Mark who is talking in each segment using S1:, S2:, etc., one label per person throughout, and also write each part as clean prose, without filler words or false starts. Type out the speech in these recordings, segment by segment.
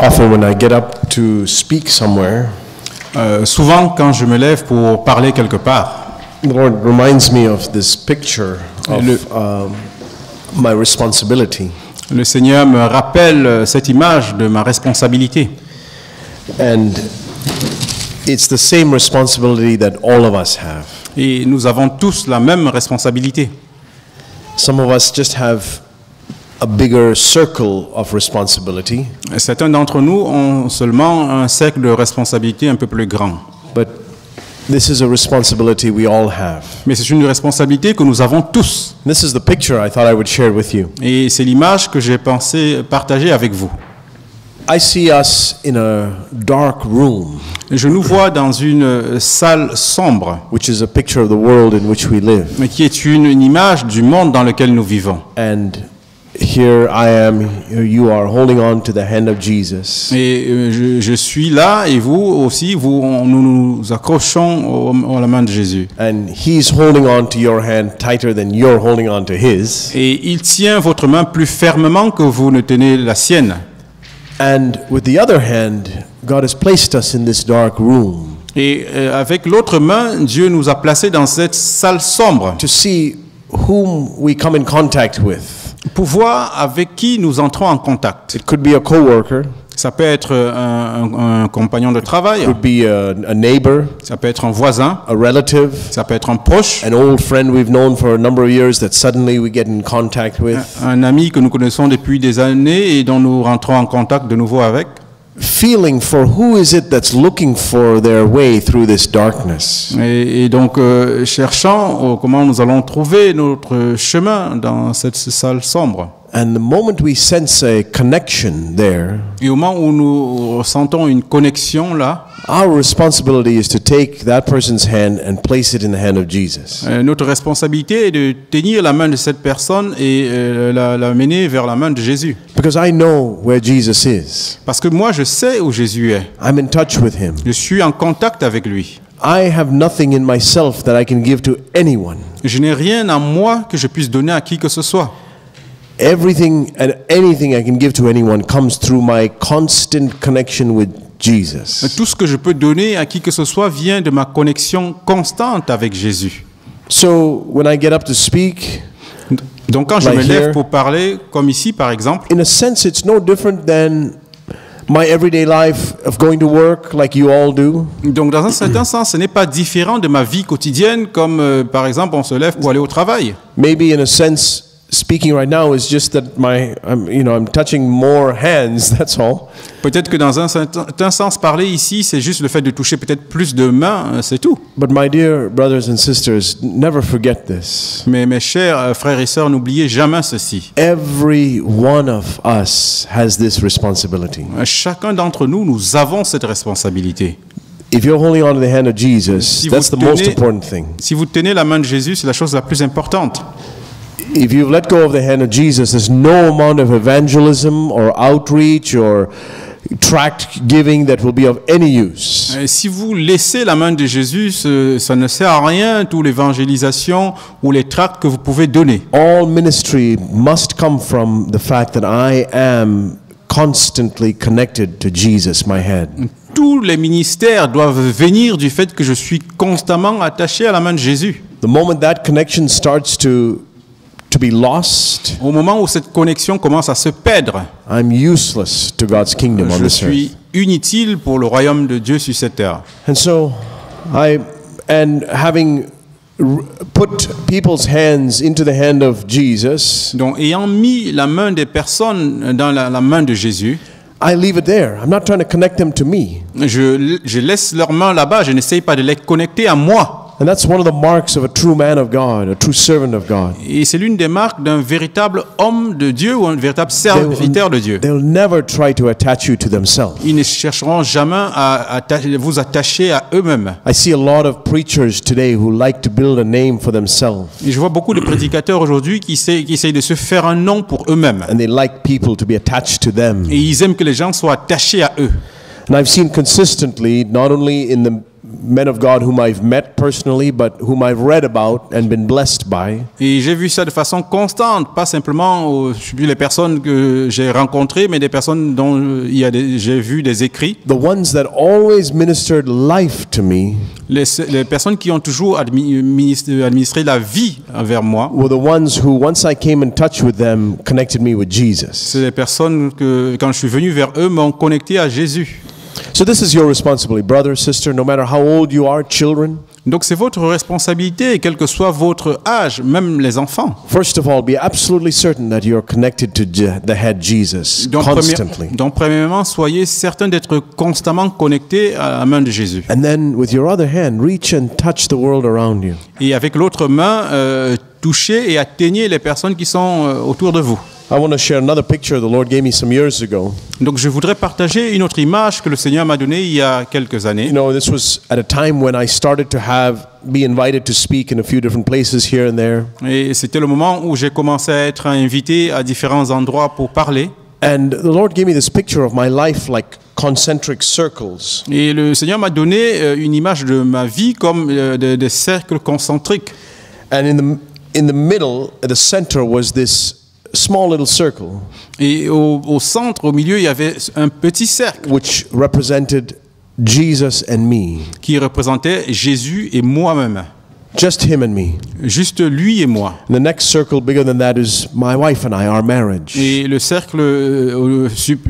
S1: Often when I get up to speak somewhere,
S2: Souvent, quand je me lève pour parler quelque part,
S1: the Lord reminds me of this picture of my responsibility.
S2: le Seigneur me rappelle cette image de ma responsabilité.
S1: And it's the same responsibility that all of us have.
S2: Et nous avons tous la même responsabilité.
S1: Some of us just have a bigger circle of responsibility,
S2: Certains d'entre nous ont seulement un cercle de responsabilité un peu plus grand.
S1: but this is a responsibility we all have.
S2: Mais c'est une responsabilité que nous avons tous.
S1: This is the picture I thought I would share with you.
S2: Et c'est l'image que j'ai pensé partager avec vous.
S1: I see us in a dark room,
S2: Je nous vois dans une salle sombre,
S1: which is a picture of the world in which we live.
S2: mais qui est une image du monde dans lequel nous vivons.
S1: And here I am, you are holding on to the hand of Jesus.
S2: Et je suis là, et vous aussi, nous nous accrochons à la main de Jésus.
S1: And he's holding on to your hand tighter than you're holding on to his.
S2: Et il tient votre main plus fermement que vous ne tenez la sienne.
S1: And with the other hand, God has placed us in this dark room
S2: Et avec l'autre main, Dieu nous a placés dans cette salle sombre
S1: to see whom we come in contact with.
S2: pour voir avec qui nous entrons en contact.
S1: It could be a coworker,
S2: Ça peut être un compagnon de travail,
S1: it could be a neighbor,
S2: ça peut être un voisin,
S1: a relative,
S2: ça peut être un proche,
S1: an old friend we've known for a number of years that suddenly we get in contact with.
S2: un ami que nous connaissons depuis des années et dont nous rentrons en contact de nouveau avec.
S1: Feeling for who is it that's looking for their way through this darkness.
S2: Et donc, cherchant comment nous allons trouver notre chemin dans cette salle sombre.
S1: And the moment we sense a connection there,
S2: Et au moment où nous ressentons une connexion là,
S1: our responsibility is to take that person's hand and place it in the hand of Jesus.
S2: notre responsabilité est de tenir la main de cette personne et la mener vers la main de Jésus.
S1: Because I know where Jesus is.
S2: Parce que moi, je sais où Jésus est.
S1: I'm in touch with him.
S2: Je suis en contact avec lui.
S1: I have nothing in myself that I can give to anyone.
S2: Je n'ai rien en moi que je puisse donner à qui que ce soit.
S1: Everything and anything I can give to anyone comes through my constant connection with Jesus.
S2: Tout ce que je peux donner à qui que ce soit vient de ma connexion constante avec Jésus.
S1: So when I get up to speak,
S2: Donc quand je me
S1: Like
S2: lève
S1: here.
S2: pour parler, comme ici par exemple,
S1: in a sense, it's no different than my everyday life of going to work like you all do.
S2: donc dans un certain sens, ce n'est pas différent de ma vie quotidienne, comme par exemple on se lève pour aller au travail.
S1: Maybe in a sense, speaking right now is just that I'm touching more hands, that's all.
S2: Peut-être que dans un certain sens, parler ici, c'est juste le fait de toucher peut-être plus de mains, c'est tout.
S1: But my dear brothers and sisters, never forget this.
S2: Mais mes chers frères et sœurs, n'oubliez jamais ceci.
S1: Every one of us has this responsibility.
S2: Chacun d'entre nous, nous avons cette responsabilité.
S1: If you're holding on to the hand of Jesus,
S2: Si
S1: that's the
S2: vous
S1: most
S2: tenez-
S1: important thing.
S2: Si vous tenez la main de Jésus, c'est la chose la plus importante.
S1: If you've let go of the hand of Jesus, there's no amount of evangelism or outreach or tract giving that will be of any use.
S2: Si vous laissez la main de Jésus, ça ne sert à rien, toute l'évangélisation ou les tracts que vous pouvez donner.
S1: All ministry must come from the fact that I am constantly connected to Jesus, my head.
S2: Tous les ministères doivent venir du fait que je suis constamment attaché à la main de Jésus.
S1: The moment that connection starts to be lost,
S2: Au moment où cette connexion commence à se perdre,
S1: I'm useless to God's kingdom on
S2: je
S1: this earth.
S2: suis inutile pour le royaume de Dieu sur cette terre.
S1: And so, having put people's hands into the hand of Jesus,
S2: Donc, ayant mis la main des personnes dans la main de Jésus,
S1: I leave it there. I'm not trying to connect them to me.
S2: je laisse leurs mains là-bas, je n'essaye pas de les connecter à moi.
S1: And that's one of the marks of a true man of God, a true servant of God.
S2: Et c'est l'une des marques d'un véritable homme de Dieu ou un véritable serviteur de Dieu.
S1: They'll never try to attach you to themselves.
S2: Ils ne chercheront jamais à vous attacher à eux-mêmes.
S1: I see a lot of preachers today who like to build a name for themselves,
S2: Et je vois beaucoup de prédicateurs aujourd'hui qui essayent de se faire un nom pour eux-mêmes.
S1: and they like people to be attached to them.
S2: Et ils aiment que les gens soient attachés à eux.
S1: And I've seen consistently, not only in the men of God whom I've met personally, but whom I've read about and been blessed by.
S2: Et j'ai vu ça de façon constante, pas simplement les personnes que j'ai rencontrées, mais des personnes dont j'ai vu des écrits.
S1: The ones that always ministered life to me
S2: Les personnes qui ont toujours administré la vie envers moi,
S1: were the ones who, once I came in touch with them, connected me with Jesus.
S2: c'est les personnes que, quand je suis venu vers eux, m'ont connecté à Jésus.
S1: So this is your responsibility, brother, sister, no matter how old you are, children.
S2: Donc c'est votre responsabilité, quel que soit votre âge, même les enfants.
S1: First of all, be absolutely certain that you're connected to the head Jesus constantly.
S2: Donc premièrement, soyez certains d'être constamment connectés à la main de Jésus.
S1: And then with your other hand, reach and touch the world around you.
S2: Et avec l'autre main, touchez et atteignez les personnes qui sont autour de vous.
S1: I want to share another picture the Lord gave me some years ago.
S2: Donc je voudrais partager une autre image que le Seigneur m'a donnée il y a quelques années.
S1: You know, this was at a time when I started to be invited to speak in a few different places here and there.
S2: Et c'était le moment où j'ai commencé à être invité à différents endroits pour parler.
S1: And the Lord gave me this picture of my life like concentric circles.
S2: Et le Seigneur m'a donné une image de ma vie comme des cercles concentriques.
S1: And in the middle, at the center, was this small little circle.
S2: Et au centre, au milieu, il y avait un petit cercle
S1: Which represented Jesus and me.
S2: Qui représentait Jésus et moi-même.
S1: Just him and me.
S2: Juste lui et moi.
S1: And the next circle bigger than that is my wife and I, our marriage.
S2: Et le cercle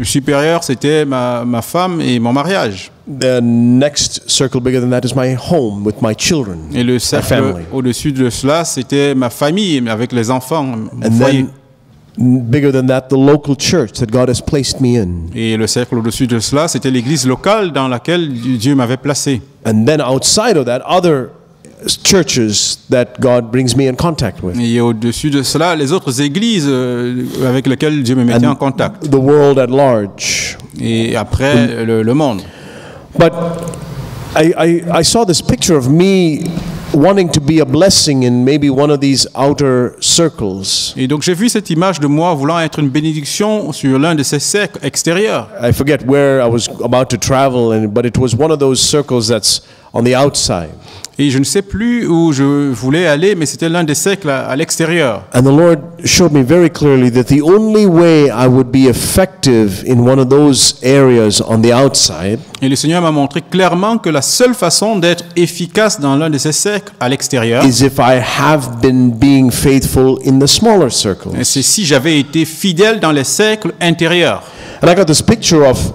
S2: supérieur, c'était ma femme et mon mariage.
S1: The next circle bigger than that is my home with my children.
S2: Et le cercle au-dessus de cela, c'était ma famille avec les enfants, mon foyer.
S1: Bigger than that, the local church that God has placed me in.
S2: Et le cercle au-dessus de cela, c'était l'église locale dans laquelle Dieu m'avait placé.
S1: And then outside of that, other churches that God brings me in contact with.
S2: Et au-dessus de cela, les autres églises avec lesquelles Dieu me mettait en contact.
S1: The world at large.
S2: Et après, le monde.
S1: But I saw this picture of me wanting to be a blessing in maybe one of these outer circles.
S2: Et donc j'ai vu cette image de moi voulant être une bénédiction sur l'un de ces cercles extérieurs.
S1: I forget where I was about to travel, but it was one of those circles that's on the outside.
S2: Et je ne sais plus où je voulais aller, mais c'était l'un des cercles à l'extérieur.
S1: And the Lord showed me very clearly that the only way I would be effective in one of those areas on the outside
S2: Et le Seigneur m'a montré clairement que la seule façon d'être efficace dans l'un de ces cercles à l'extérieur,
S1: is if I have been being faithful in the smaller circles.
S2: c'est si j'avais été fidèle dans les cercles intérieurs.
S1: And I got this picture of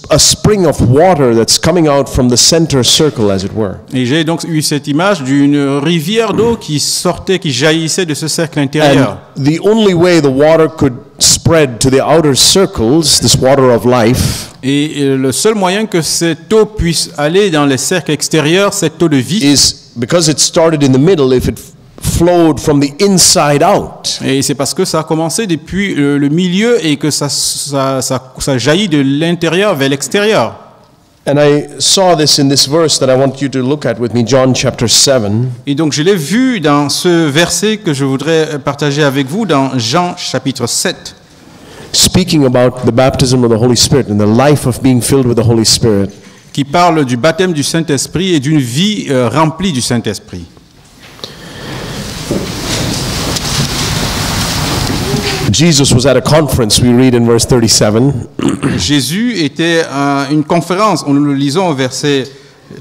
S1: a spring of water that's coming out from the center circle, as it were.
S2: Et j'ai donc eu cette image d'une rivière d'eau qui sortait, qui jaillissait de ce cercle intérieur.
S1: And the only way the water could spread to the outer circles, this water of life,
S2: Et le seul moyen que cette eau puisse aller dans les cercles extérieurs, cette eau de vie,
S1: is because it started in the middle, if it flowed from the inside out.
S2: et c'est parce que ça a commencé depuis le milieu et que ça jaillit de l'intérieur vers l'extérieur.
S1: And I saw this in this verse that I want you to look at with me, John chapter 7.
S2: Et donc je l'ai vu dans ce verset que je voudrais partager avec vous dans Jean chapitre 7.
S1: Speaking about the baptism of the Holy Spirit and the life of being filled with the Holy Spirit.
S2: Qui parle du baptême du Saint-Esprit et d'une vie remplie du Saint-Esprit.
S1: Jesus was at a conference, we read in verse 37.
S2: Jésus était à une conférence, nous le lisons au verset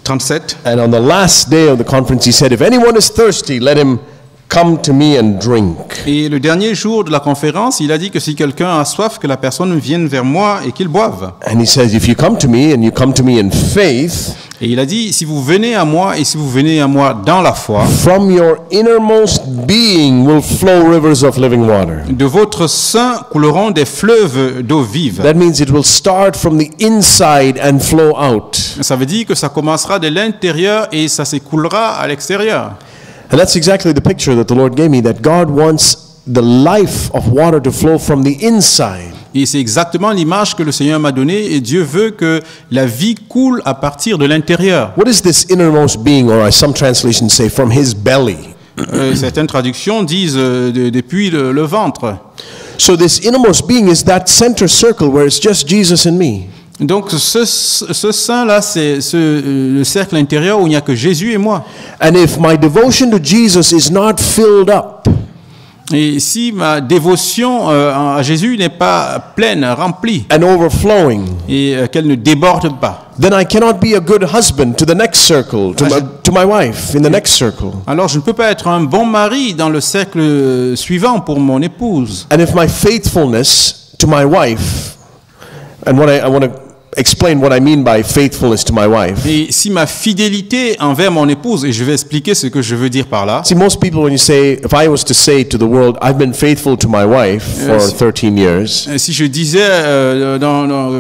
S2: 37.
S1: And on the last day of the conference he said, if anyone is thirsty, let him come to me and drink.
S2: Et le dernier jour de la conférence, il a dit que si quelqu'un a soif, que la personne vienne vers moi et qu'il boive.
S1: And he says, if you come to me and you come to me in faith,
S2: Et il a dit, si vous venez à moi et si vous venez à moi dans la foi,
S1: from your innermost being will flow rivers of living water.
S2: de votre sein couleront des fleuves d'eau vive.
S1: That means it will start from the inside and flow out.
S2: Ça veut dire que ça commencera de l'intérieur et ça s'écoulera à l'extérieur.
S1: And that's exactly the picture that the Lord gave me, that God wants the life of water to flow from the inside.
S2: Et c'est exactement l'image que le Seigneur m'a donnée, et Dieu veut que la vie coule à partir de l'intérieur.
S1: What is this innermost being, or as some translations say, from his belly?
S2: Certaines traductions disent depuis le ventre.
S1: So this innermost being is that center circle where it's just Jesus and me.
S2: Donc ce sein-là, c'est le cercle intérieur où il n'y a que Jésus et moi.
S1: And if my devotion to Jesus is not filled up,
S2: Et si ma dévotion à Jésus n'est pas pleine, remplie,
S1: and overflowing,
S2: et qu'elle ne déborde pas,
S1: then I cannot be a good husband to the next circle, to my wife in the next circle.
S2: alors je ne peux pas être un bon mari dans le cercle suivant pour mon épouse.
S1: And if my faithfulness to my wife, and I want to explain what I mean by faithfulness to my wife.
S2: Et si ma fidélité envers mon épouse, et je vais expliquer ce que je veux dire par là.
S1: See, most people, when you say, if I was to say to the world, I've been faithful to my wife for 13 years,
S2: Si je disais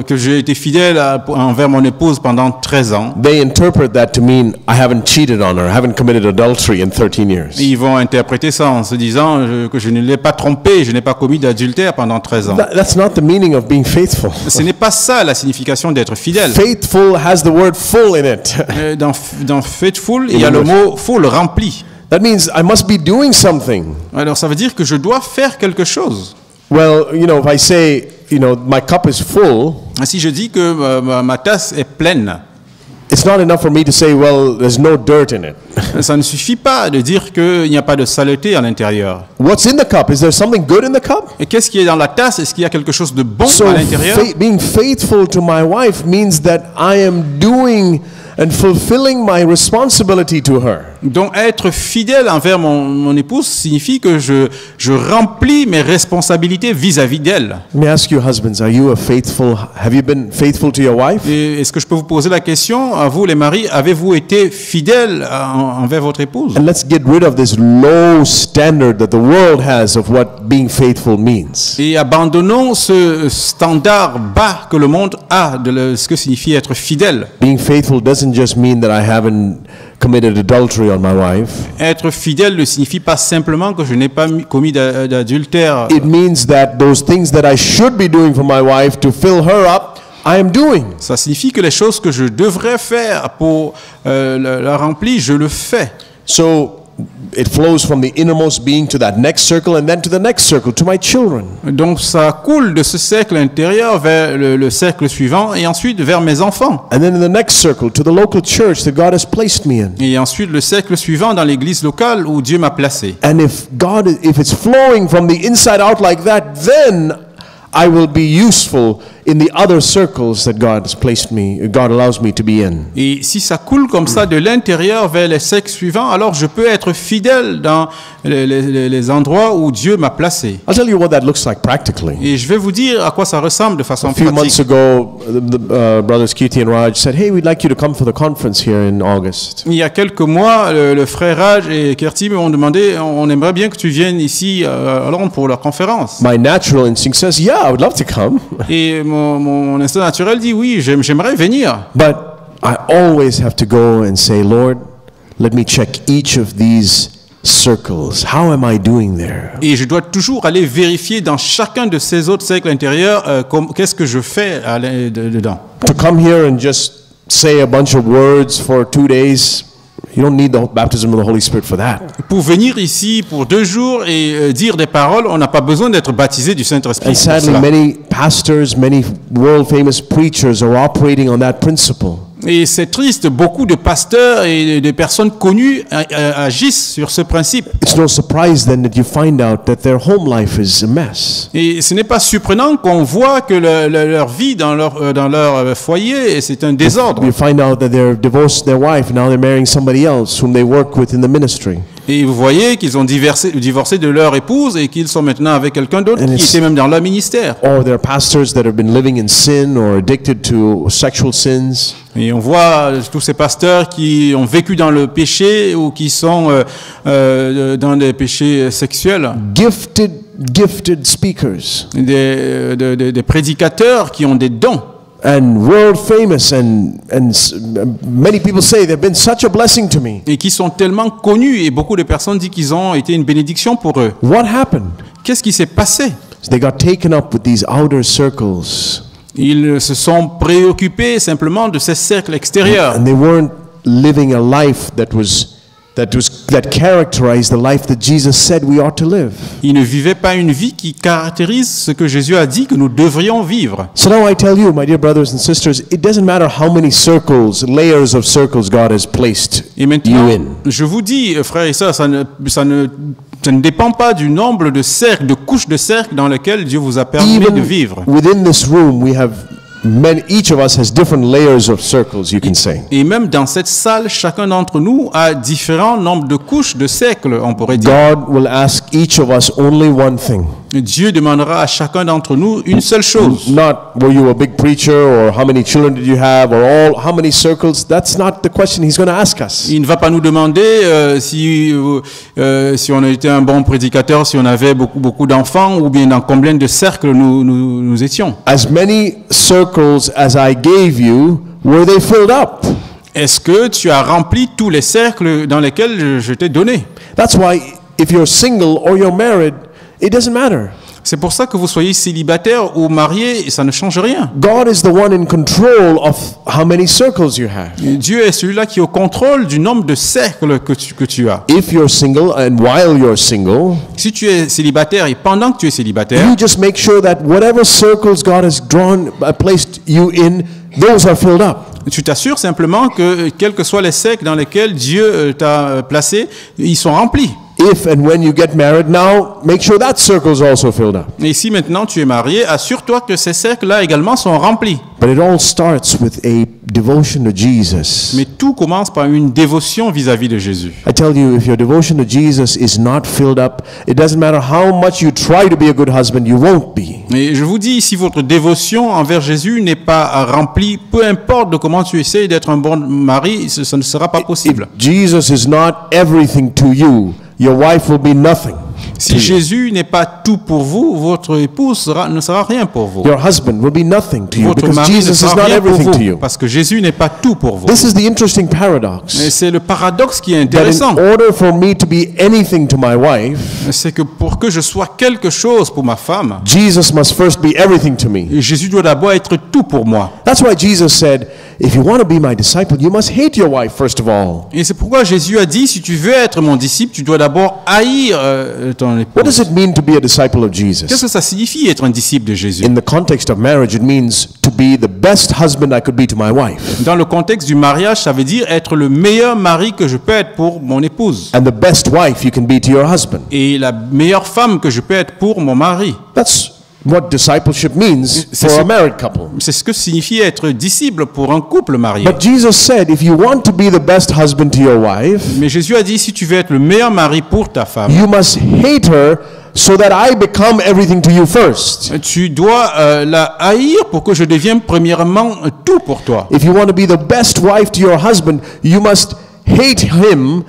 S2: que j'ai été fidèle envers mon épouse pendant 13 ans,
S1: they interpret that to mean I haven't cheated on her, I haven't committed adultery in 13 years.
S2: ils vont interpréter ça en se disant que je ne l'ai pas trompé, je n'ai pas commis d'adultère pendant 13 ans.
S1: That's not the meaning of being faithful.
S2: Ce n'est pas ça la signification d'être fidèle.
S1: Faithful has the word full in it.
S2: Dans faithful, il y a le mot full, rempli.
S1: That means I must be doing something.
S2: Alors ça veut dire que je dois faire quelque chose.
S1: Well, if I say, my cup is full,
S2: Si je dis que ma tasse est pleine,
S1: it's not enough for me to say, well, there's no dirt in it.
S2: ça ne suffit pas de dire qu'il n'y a pas de saleté à l'intérieur.
S1: What's in the cup? Is there something good in the cup?
S2: Et qu'est-ce qui est dans la tasse? Est-ce qu'il y a quelque chose de bon
S1: So
S2: à l'intérieur?
S1: being faithful to my wife means that I am doing and fulfilling my responsibility to her.
S2: Donc être fidèle envers mon épouse signifie que je remplis mes responsabilités vis-à-vis d'elle.
S1: Let me ask you, husbands, have you been faithful to your wife?
S2: Et est-ce que je peux vous poser la question, à vous les maris, avez-vous été fidèles envers votre épouse?
S1: And let's get rid of this low standard that the world has of what being faithful means.
S2: Et abandonnons ce standard bas que le monde a de ce que signifie être fidèle.
S1: Being faithful doesn't just mean that I haven't committed adultery on my wife.
S2: Être fidèle ne signifie pas simplement que je n'ai pas commis d'adultère.
S1: It means that those things that I should be doing for my wife to fill her up, I am doing.
S2: Ça signifie que les choses que je devrais faire pour la remplir, je le fais.
S1: So it flows from the innermost being to that next circle and then to the next circle, to my children.
S2: Donc ça coule de ce cercle intérieur vers le cercle suivant et ensuite vers mes enfants.
S1: And then in the next circle, to the local church that God has placed me in.
S2: Et ensuite le cercle suivant dans l'église locale où Dieu m'a placé.
S1: And if it's flowing from the inside out like that, then I will be useful in the other circles that God allows me to be in.
S2: Et si ça coule comme ça de l'intérieur vers les cercles suivants, alors je peux être fidèle dans les endroits où Dieu m'a placé.
S1: I'll tell you what that looks like practically.
S2: Et je vais vous dire à quoi ça ressemble de façon
S1: A few months
S2: pratique.
S1: ago, the brothers Kirti and Raj said, "Hey, we'd like you to come for the conference here in August."
S2: Il y a quelques mois, le frère Raj et Kirti m'ont demandé, on aimerait bien que tu viennes ici à Londres pour leur conférence.
S1: My natural instinct says, "Yeah, I would love to come."
S2: Et mon instinct naturel dit oui, j'aimerais venir.
S1: But I always have to go and say, "Lord, let me check each of these circles. How am I doing there?"
S2: Et je dois toujours aller vérifier dans chacun de ces autres cercles intérieurs qu'est-ce que je fais dedans.
S1: To come here and just say a bunch of words for 2 days, you don't need the baptism of the Holy Spirit for that.
S2: Pour venir ici pour 2 jours et dire des paroles, on n'a pas besoin d'être baptisé du Saint-Esprit.
S1: And
S2: pour
S1: sadly,
S2: cela.
S1: many pastors, many world-famous preachers are operating on that principle.
S2: Et c'est triste, beaucoup de pasteurs et de personnes connues agissent sur ce principe.
S1: It's no surprise then that you find out that their home life is a mess.
S2: Et ce n'est pas surprenant qu'on voit que leur vie dans leur foyer, c'est un désordre.
S1: You find out that they've divorced their wife, now they're marrying somebody else whom they work with in the ministry.
S2: Et vous voyez qu'ils ont divorcé de leur épouse et qu'ils sont maintenant avec quelqu'un d'autre
S1: And
S2: qui
S1: it's-
S2: était même dans leur ministère.
S1: Or they're pastors that have been living in sin or addicted to sexual sins.
S2: Et on voit tous ces pasteurs qui ont vécu dans le péché ou qui sont dans des péchés sexuels.
S1: Gifted speakers.
S2: Des prédicateurs qui ont des dons.
S1: And world famous and many people say they've been such a blessing to me.
S2: Et qui sont tellement connus et beaucoup de personnes disent qu'ils ont été une bénédiction pour eux.
S1: What happened?
S2: Qu'est-ce qui s'est passé?
S1: So they got taken up with these outer circles.
S2: Ils se sont préoccupés simplement de ces cercles extérieurs.
S1: And they weren't living a life that was that characterized the life that Jesus said we ought to live.
S2: Ils ne vivaient pas une vie qui caractérise ce que Jésus a dit que nous devrions vivre.
S1: So now I tell you, my dear brothers and sisters, it doesn't matter how many circles, layers of circles God has placed
S2: Et maintenant,
S1: you in.
S2: je vous dis, frères et sœurs, ça ne dépend pas du nombre de cercles, de couches de cercles dans lesquelles Dieu vous a permis de
S1: Even
S2: vivre.
S1: within this room, we have each of us has different layers of circles, you can say.
S2: Et même dans cette salle, chacun d'entre nous a différents nombres de couches de cercles, on pourrait dire.
S1: God will ask each of us only one thing.
S2: Dieu demandera à chacun d'entre nous une seule chose.
S1: Not were you a big preacher or how many children did you have or how many circles. That's not the question he's going to ask us.
S2: Il ne va pas nous demander si on était un bon prédicateur, si on avait beaucoup d'enfants ou bien dans combien de cercles nous étions.
S1: As many circles as I gave you, were they filled up?
S2: Est-ce que tu as rempli tous les cercles dans lesquels je t'ai donné?
S1: That's why if you're single or you're married, it doesn't matter.
S2: C'est pour ça que vous soyez célibataire ou marié, ça ne change rien.
S1: God is the one in control of how many circles you have.
S2: Dieu est celui-là qui est au contrôle du nombre de cercles que tu as.
S1: If you're single and while you're single,
S2: Si tu es célibataire et pendant que tu es célibataire,
S1: you just make sure that whatever circles God has placed you in, those are filled up.
S2: tu t'assures simplement que quels que soient les cercles dans lesquels Dieu t'a placé, ils sont remplis.
S1: If and when you get married now, make sure that circle is also filled up.
S2: Et si maintenant tu es marié, assure-toi que ces cercles-là également sont remplis.
S1: But it all starts with a devotion to Jesus.
S2: Mais tout commence par une dévotion vis-à-vis de Jésus.
S1: I tell you, if your devotion to Jesus is not filled up, it doesn't matter how much you try to be a good husband, you won't be.
S2: Et je vous dis, si votre dévotion envers Jésus n'est pas remplie, peu importe de comment tu essayes d'être un bon mari, ça ne sera pas possible.
S1: If Jesus is not everything to you, your wife will be nothing.
S2: Si Jésus n'est pas tout pour vous, votre épouse ne sera rien pour vous.
S1: Your husband will be nothing to you
S2: Votre
S1: because
S2: mari ne
S1: Jesus is
S2: sera
S1: not
S2: rien pour
S1: everything to
S2: vous,
S1: you.
S2: parce que Jésus n'est pas tout pour vous.
S1: This is the interesting paradox.
S2: Et c'est le paradoxe qui est
S1: That
S2: intéressant.
S1: in order for me to be anything to my wife,
S2: C'est que pour que je sois quelque chose pour ma femme,
S1: Jesus must first be everything to me.
S2: Jésus doit d'abord être tout pour moi.
S1: That's why Jesus said, if you want to be my disciple, you must hate your wife first of all.
S2: Et c'est pourquoi Jésus a dit, si tu veux être mon disciple, tu dois d'abord haïr ton
S1: What
S2: épouse.
S1: does it mean to be a disciple of
S2: Qu'est-ce
S1: Jesus?
S2: que ça signifie être un disciple de Jésus?
S1: In the context of marriage, it means to be the best husband I could be to my wife
S2: Dans le contexte du mariage, ça veut dire être le meilleur mari que je peux être pour mon épouse.
S1: and the best wife you can be to your husband.
S2: Et la meilleure femme que je peux être pour mon mari.
S1: That's what discipleship means
S2: C'est
S1: for
S2: ce-
S1: a married couple.
S2: C'est ce que signifie être disciple pour un couple marié.
S1: But Jesus said, if you want to be the best husband to your wife,
S2: Mais Jésus a dit, si tu veux être le meilleur mari pour ta femme,
S1: you must hate her so that I become everything to you first.
S2: tu dois la haïr pour que je devienne premièrement tout pour toi.
S1: If you want to be the best wife to your husband, you must hate him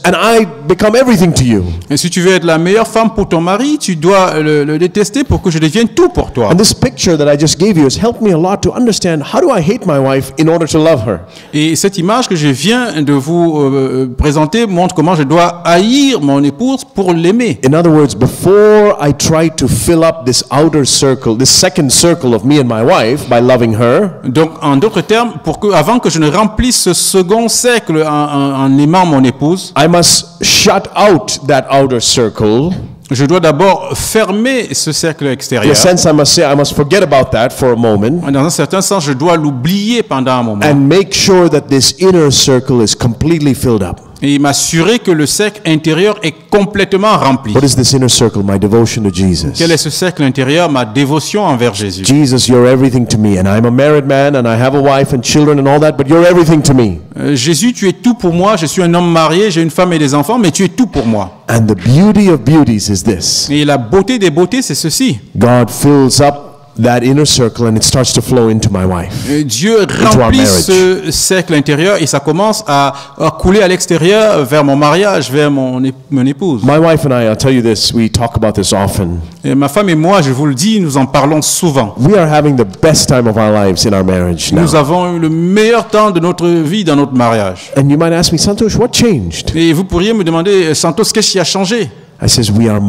S1: and I become everything to you.
S2: Et si tu veux être la meilleure femme pour ton mari, tu dois le détester pour que je devienne tout pour toi.
S1: And this picture that I just gave you has helped me a lot to understand how do I hate my wife in order to love her.
S2: Et cette image que je viens de vous présenter montre comment je dois haïr mon épouse pour l'aimer.
S1: In other words, before I try to fill up this outer circle, this second circle of me and my wife by loving her,
S2: Donc, en d'autres termes, avant que je ne remplisse ce second cercle en aimant mon épouse,
S1: I must shut out that outer circle.
S2: je dois d'abord fermer ce cercle
S1: In a
S2: extérieur.
S1: sense, I must forget about that for a moment
S2: Dans un certain sens, je dois l'oublier pendant un moment
S1: and make sure that this inner circle is completely filled up.
S2: et m'assurer que le cercle intérieur est complètement rempli.
S1: What is this inner circle? My devotion to Jesus.
S2: Quel est ce cercle intérieur? Ma dévotion envers Jésus.
S1: Jesus, you're everything to me. And I'm a married man and I have a wife and children and all that, but you're everything to me.
S2: Jésus, tu es tout pour moi. Je suis un homme marié, j'ai une femme et des enfants, mais tu es tout pour moi.
S1: And the beauty of beauties is this.
S2: Et la beauté des beautés, c'est ceci.
S1: God fills up that inner circle and it starts to flow into my wife.
S2: Dieu
S1: our
S2: remplit
S1: marriage.
S2: ce cercle intérieur et ça commence à couler à l'extérieur vers mon mariage, vers mon épouse.
S1: My wife and I'll tell you this, we talk about this often.
S2: Et ma femme et moi, je vous le dis, nous en parlons souvent.
S1: We are having the best time of our lives in our marriage now.
S2: Nous avons eu le meilleur temps de notre vie dans notre mariage.
S1: And you might ask me, Santosh, what changed?
S2: Et vous pourriez me demander, Santos, qu'est-ce qui a changé?
S1: I says, we are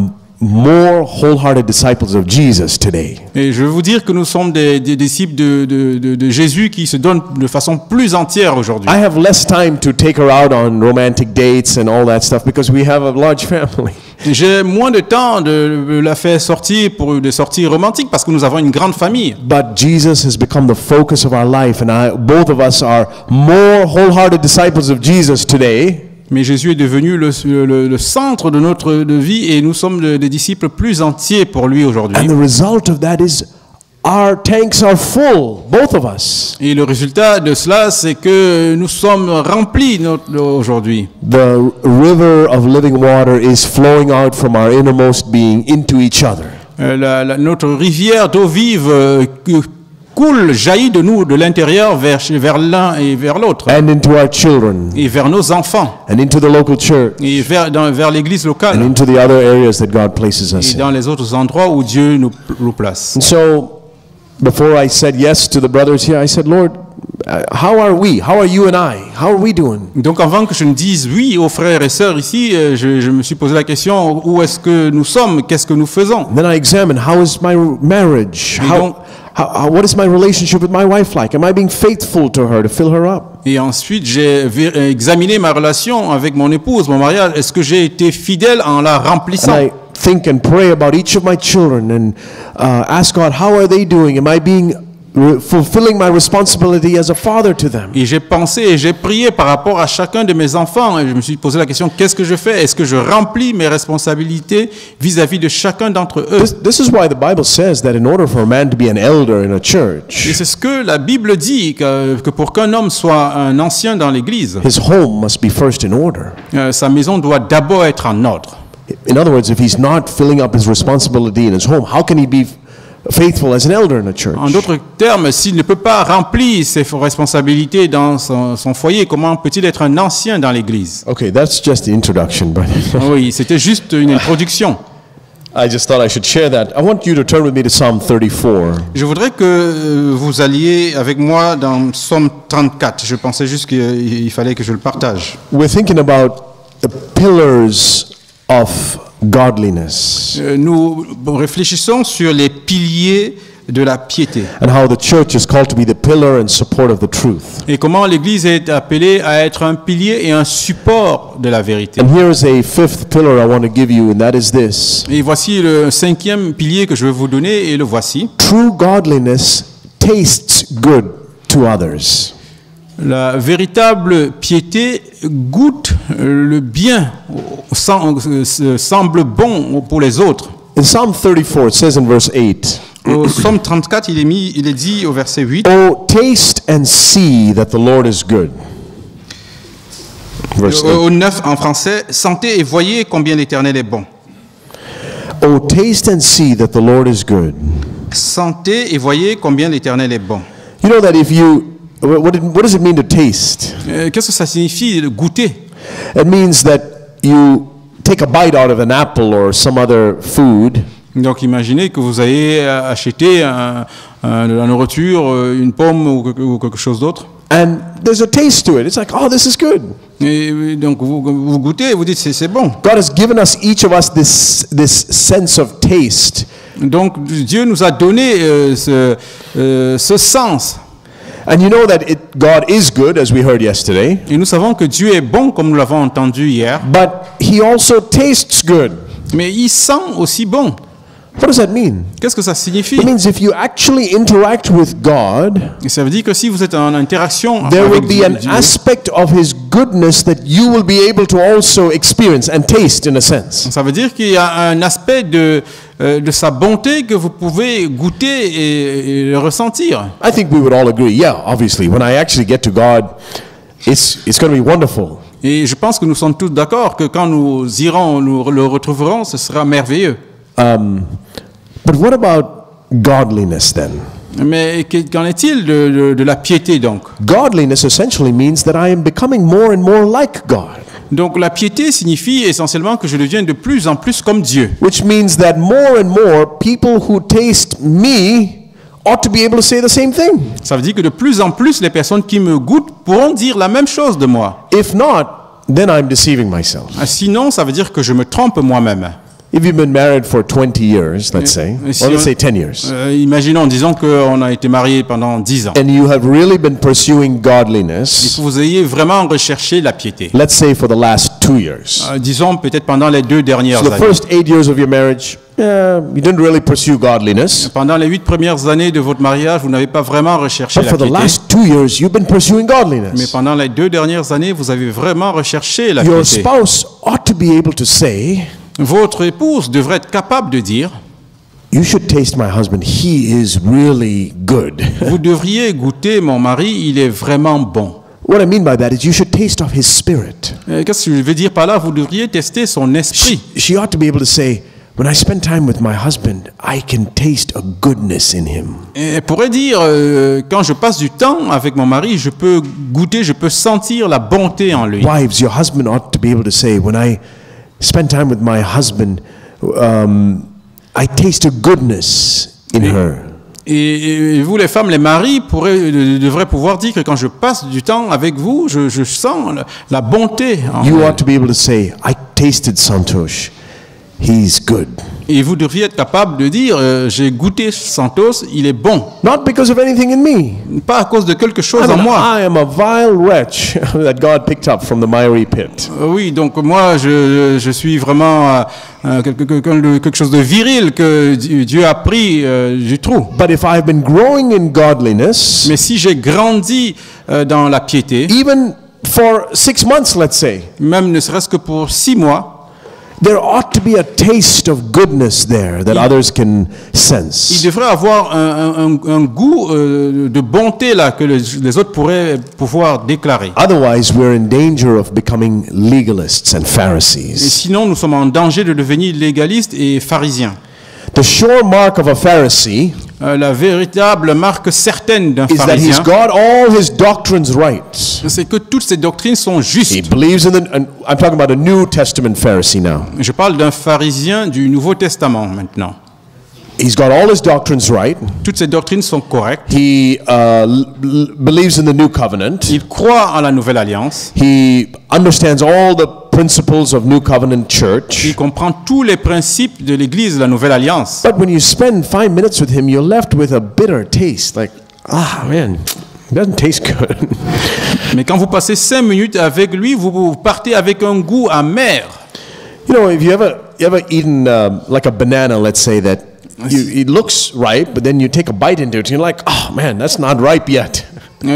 S1: more wholehearted disciples of Jesus today.
S2: Et je veux vous dire que nous sommes des disciples de Jésus qui se donnent de façon plus entière aujourd'hui.
S1: I have less time to take her out on romantic dates and all that stuff because we have a large family.
S2: J'ai moins de temps de la faire sortir pour des sorties romantiques parce que nous avons une grande famille.
S1: But Jesus has become the focus of our life, and both of us are more wholehearted disciples of Jesus today.
S2: Mais Jésus est devenu le centre de notre vie et nous sommes des disciples plus entiers pour lui aujourd'hui.
S1: And the result of that is our tanks are full, both of us.
S2: Et le résultat de cela, c'est que nous sommes remplis aujourd'hui.
S1: The river of living water is flowing out from our innermost being into each other.
S2: Notre rivière d'eau vive coule, jaillit de nous, de l'intérieur vers l'un et vers l'autre.
S1: And into our children.
S2: Et vers nos enfants.
S1: And into the local church.
S2: Et vers l'église locale.
S1: And into the other areas that God places us
S2: et dans les autres endroits où Dieu nous place.
S1: And so, before I said yes to the brothers here, I said, Lord, how are we? How are you and I? How are we doing?
S2: Donc avant que je ne dise oui aux frères et sœurs ici, je me suis posé la question, où est-ce que nous sommes? Qu'est-ce que nous faisons?
S1: And then I examined, how is my marriage? What is my relationship with my wife like? Am I being faithful to her to fill her up?
S2: Et ensuite, j'ai examiné ma relation avec mon épouse, mon mariage. Est-ce que j'ai été fidèle en la remplissant?
S1: And I think and pray about each of my children and ask God, how are they doing? Am I being fulfilling my responsibility as a father to them?
S2: Et j'ai pensé et j'ai prié par rapport à chacun de mes enfants et je me suis posé la question, qu'est-ce que je fais? Est-ce que je remplis mes responsabilités vis-à-vis de chacun d'entre eux?
S1: This is why the Bible says that in order for a man to be an elder in a church,
S2: et c'est ce que la Bible dit, que pour qu'un homme soit un ancien dans l'église,
S1: his home must be first in order.
S2: Sa maison doit d'abord être en ordre.
S1: In other words, if he's not filling up his responsibility in his home, how can he be faithful as an elder in a church?
S2: En d'autres termes, s'il ne peut pas remplir ses responsabilités dans son foyer, comment peut-il être un ancien dans l'église?
S1: Okay, that's just the introduction, but
S2: oui, c'était juste une introduction.
S1: I just thought I should share that. I want you to turn with me to Psalm 34.
S2: Je voudrais que vous alliez avec moi dans Psaume 34. Je pensais juste qu'il fallait que je le partage.
S1: We're thinking about the pillars of godliness.
S2: Nous réfléchissons sur les piliers de la piété.
S1: And how the church is called to be the pillar and support of the truth.
S2: Et comment l'Église est appelée à être un pilier et un support de la vérité.
S1: And here is a fifth pillar I want to give you, and that is this.
S2: Et voici le cinquième pilier que je vais vous donner, et le voici.
S1: True godliness tastes good to others.
S2: La véritable piété goûte le bien, semble bon pour les autres.
S1: In Psalm 34, it says in verse 8.
S2: Au Psaume 34, il est dit au verset 8.
S1: Oh, taste and see that the Lord is good. Verse 8.
S2: Au 9 en français, sentez et voyez combien l'Éternel est bon.
S1: Oh, taste and see that the Lord is good.
S2: Sentez et voyez combien l'Éternel est bon.
S1: You know that if you what does it mean to taste?
S2: Qu'est-ce que ça signifie de goûter?
S1: It means that you take a bite out of an apple or some other food.
S2: Donc imaginez que vous ayez acheté la nourriture, une pomme ou quelque chose d'autre.
S1: And there's a taste to it. It's like, oh, this is good.
S2: Et donc vous goûtez et vous dites c'est bon.
S1: God has given us, each of us, this sense of taste.
S2: Donc Dieu nous a donné ce sens.
S1: And you know that God is good, as we heard yesterday.
S2: Et nous savons que Dieu est bon, comme nous l'avons entendu hier.
S1: But He also tastes good.
S2: Mais il sent aussi bon.
S1: What does that mean?
S2: Qu'est-ce que ça signifie?
S1: It means if you actually interact with God,
S2: et ça veut dire que si vous êtes en interaction
S1: there will
S2: avec
S1: be an
S2: Dieu,
S1: aspect of His goodness that you will be able to also experience and taste in a sense.
S2: ça veut dire qu'il y a un aspect de sa bonté que vous pouvez goûter et ressentir.
S1: I think we would all agree. Yeah, obviously, when I actually get to God, it's going to be wonderful.
S2: Et je pense que nous sommes tous d'accord que quand nous irons, nous le retrouverons, ce sera merveilleux.
S1: But what about godliness then?
S2: Mais qu'en est-il de la piété donc?
S1: Godliness essentially means that I am becoming more and more like God.
S2: Donc la piété signifie essentiellement que je deviens de plus en plus comme Dieu.
S1: Which means that more and more people who taste me ought to be able to say the same thing.
S2: Ça veut dire que de plus en plus les personnes qui me goûtent pourront dire la même chose de moi.
S1: If not, then I'm deceiving myself.
S2: Sinon, ça veut dire que je me trompe moi-même.
S1: If you've been married for 20 years, let's say,
S2: si
S1: or let's say 10 years,
S2: Imaginons, disons qu'on a été mariés pendant 10 ans.
S1: and you have really been pursuing
S2: Et
S1: godliness,
S2: que vous ayez vraiment recherché la piété.
S1: let's say for the last 2 years.
S2: Disons peut-être pendant les 2 dernières
S1: So the
S2: années.
S1: first 8 years of your marriage, you didn't really pursue godliness.
S2: Pendant les 8 premières années de votre mariage, vous n'avez pas vraiment recherché
S1: But
S2: la
S1: for the
S2: piété.
S1: last 2 years, you've been pursuing
S2: Mais
S1: godliness.
S2: pendant les 2 dernières années, vous avez vraiment recherché la
S1: Your
S2: piété.
S1: spouse ought to be able to say,
S2: Votre épouse devrait être capable de dire,
S1: you should taste my husband. He is really good.
S2: vous devriez goûter mon mari, il est vraiment bon.
S1: What I mean by that is you should taste of his spirit.
S2: Qu'est-ce que je veux dire par là? Vous devriez tester son esprit.
S1: She ought to be able to say, when I spend time with my husband, I can taste a goodness in him.
S2: Elle pourrait dire, quand je passe du temps avec mon mari, je peux goûter, je peux sentir la bonté en lui.
S1: Wives, your husband ought to be able to say, when I spend time with my husband, I taste a goodness in her.
S2: Et vous, les femmes, les maris, devraient pouvoir dire que quand je passe du temps avec vous, je sens la bonté en
S1: You
S2: elle.
S1: ought to be able to say, I tasted Santosh. He's good.
S2: Et vous devriez être capable de dire, j'ai goûté Santos, il est bon.
S1: Not because of anything in me.
S2: Pas à cause de quelque chose en
S1: I
S2: moi.
S1: am a vile wretch that God picked up from the miry pit.
S2: Oui, donc moi, je suis vraiment quelque chose de viril que Dieu a pris du trou.
S1: But if I've been growing in godliness,
S2: Mais si j'ai grandi dans la piété,
S1: even for 6 months, let's say,
S2: même ne serait-ce que pour 6 mois,
S1: there ought to be a taste of goodness there that others can
S2: il
S1: sense.
S2: devrait avoir un goût de bonté là que les autres pourraient pouvoir déclarer.
S1: Otherwise, we're in danger of becoming legalists and
S2: Et
S1: Pharisees.
S2: sinon, nous sommes en danger de devenir légalistes et pharisiens.
S1: The sure mark of a Pharisee
S2: La véritable marque certaine d'un
S1: is that he's
S2: pharisien,
S1: got all his doctrines right.
S2: c'est que toutes ces doctrines sont
S1: He
S2: justes.
S1: believes in and I'm talking about a New Testament Pharisee now.
S2: Je parle d'un pharisien du Nouveau Testament maintenant.
S1: He's got all his doctrines right.
S2: Toutes ces doctrines sont correctes.
S1: He believes in the New Covenant.
S2: Il croit en la Nouvelle Alliance.
S1: He understands all the principles of New Covenant
S2: Il
S1: Church.
S2: comprend tous les principes de l'Église de la Nouvelle Alliance.
S1: But when you spend 5 minutes with him, you're left with a bitter taste. Like, ah, man, it doesn't taste good.
S2: Mais quand vous passez 5 minutes avec lui, vous partez avec un goût amer.
S1: You know, if you ever eaten like a banana, let's say that it looks ripe, but then you take a bite into it, and you're like, oh man, that's not ripe yet.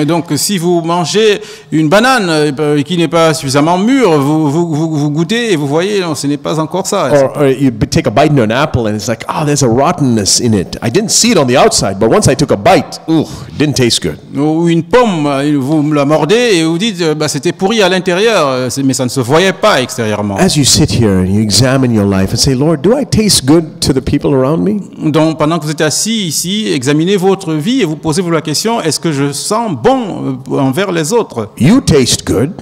S2: Donc, si vous mangez une banane qui n'est pas suffisamment mûre, vous goûtez et vous voyez, non, ce n'est pas encore ça.
S1: Or you take a bite into an apple, and it's like, oh, there's a rottenness in it. I didn't see it on the outside, but once I took a bite, ooh, it didn't taste good.
S2: Ou une pomme, vous la mordez et vous dites, bah, c'était pourri à l'intérieur, mais ça ne se voyait pas extérieurement.
S1: As you sit here and you examine your life and say, Lord, do I taste good to the people around me?
S2: Donc, pendant que vous êtes assis ici, examinez votre vie et vous posez-vous la question, est-ce que je sens bon envers les autres?
S1: You taste good.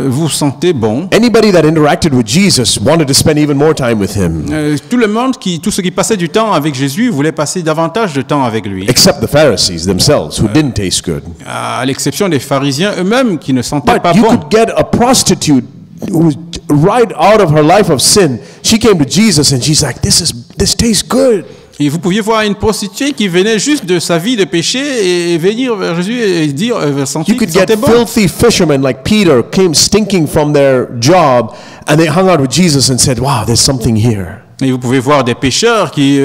S2: Vous sentez bon.
S1: Anybody that interacted with Jesus wanted to spend even more time with him,
S2: Tout ceux qui passaient du temps avec Jésus voulaient passer davantage de temps avec lui.
S1: except the Pharisees themselves who didn't taste good.
S2: À l'exception des pharisiens eux-mêmes qui ne sentaient pas
S1: But you
S2: bon.
S1: could get a prostitute who was right out of her life of sin. She came to Jesus and she's like, this tastes good.
S2: Et vous pouviez voir une prostituée qui venait juste de sa vie de péché et venir vers Jésus et dire, sentir
S1: You
S2: qu'il
S1: could get
S2: sentait bon.
S1: filthy fishermen like Peter came stinking from their job and they hung out with Jesus and said, wow, there's something here.
S2: Et vous pouvez voir des pécheurs qui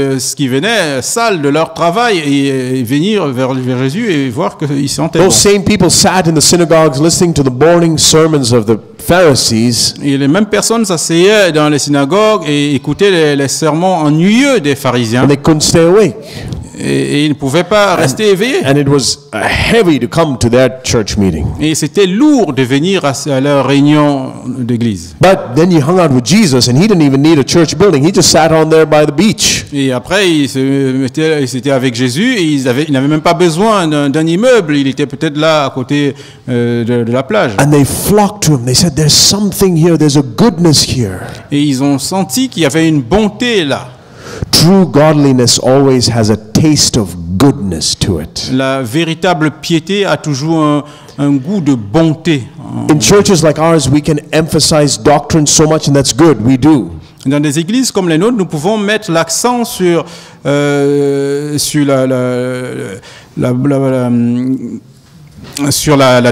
S2: venaient sales de leur travail et venir vers Jésus et voir qu'ils sentaient bon.
S1: Those same people sat in the synagogues listening to the morning sermons of the Pharisees.
S2: Et les mêmes personnes s'asseyaient dans les synagogues et écoutaient les sermons ennuyeux des pharisiens.
S1: And they couldn't stay awake.
S2: Et ils ne pouvaient pas rester éveillés.
S1: And it was heavy to come to their church meeting.
S2: Et c'était lourd de venir à leur réunion d'église.
S1: But then you hung out with Jesus and he didn't even need a church building. He just sat on there by the beach.
S2: Et après, ils étaient avec Jésus et ils n'avaient même pas besoin d'un immeuble. Il était peut-être là à côté de la plage.
S1: And they flocked to him. They said, there's something here. There's a goodness here.
S2: Et ils ont senti qu'il y avait une bonté là.
S1: True godliness always has a taste of goodness to it.
S2: La véritable piété a toujours un goût de bonté.
S1: In churches like ours, we can emphasize doctrine so much, and that's good. We do.
S2: Dans des églises comme les nôtres, nous pouvons mettre l'accent sur la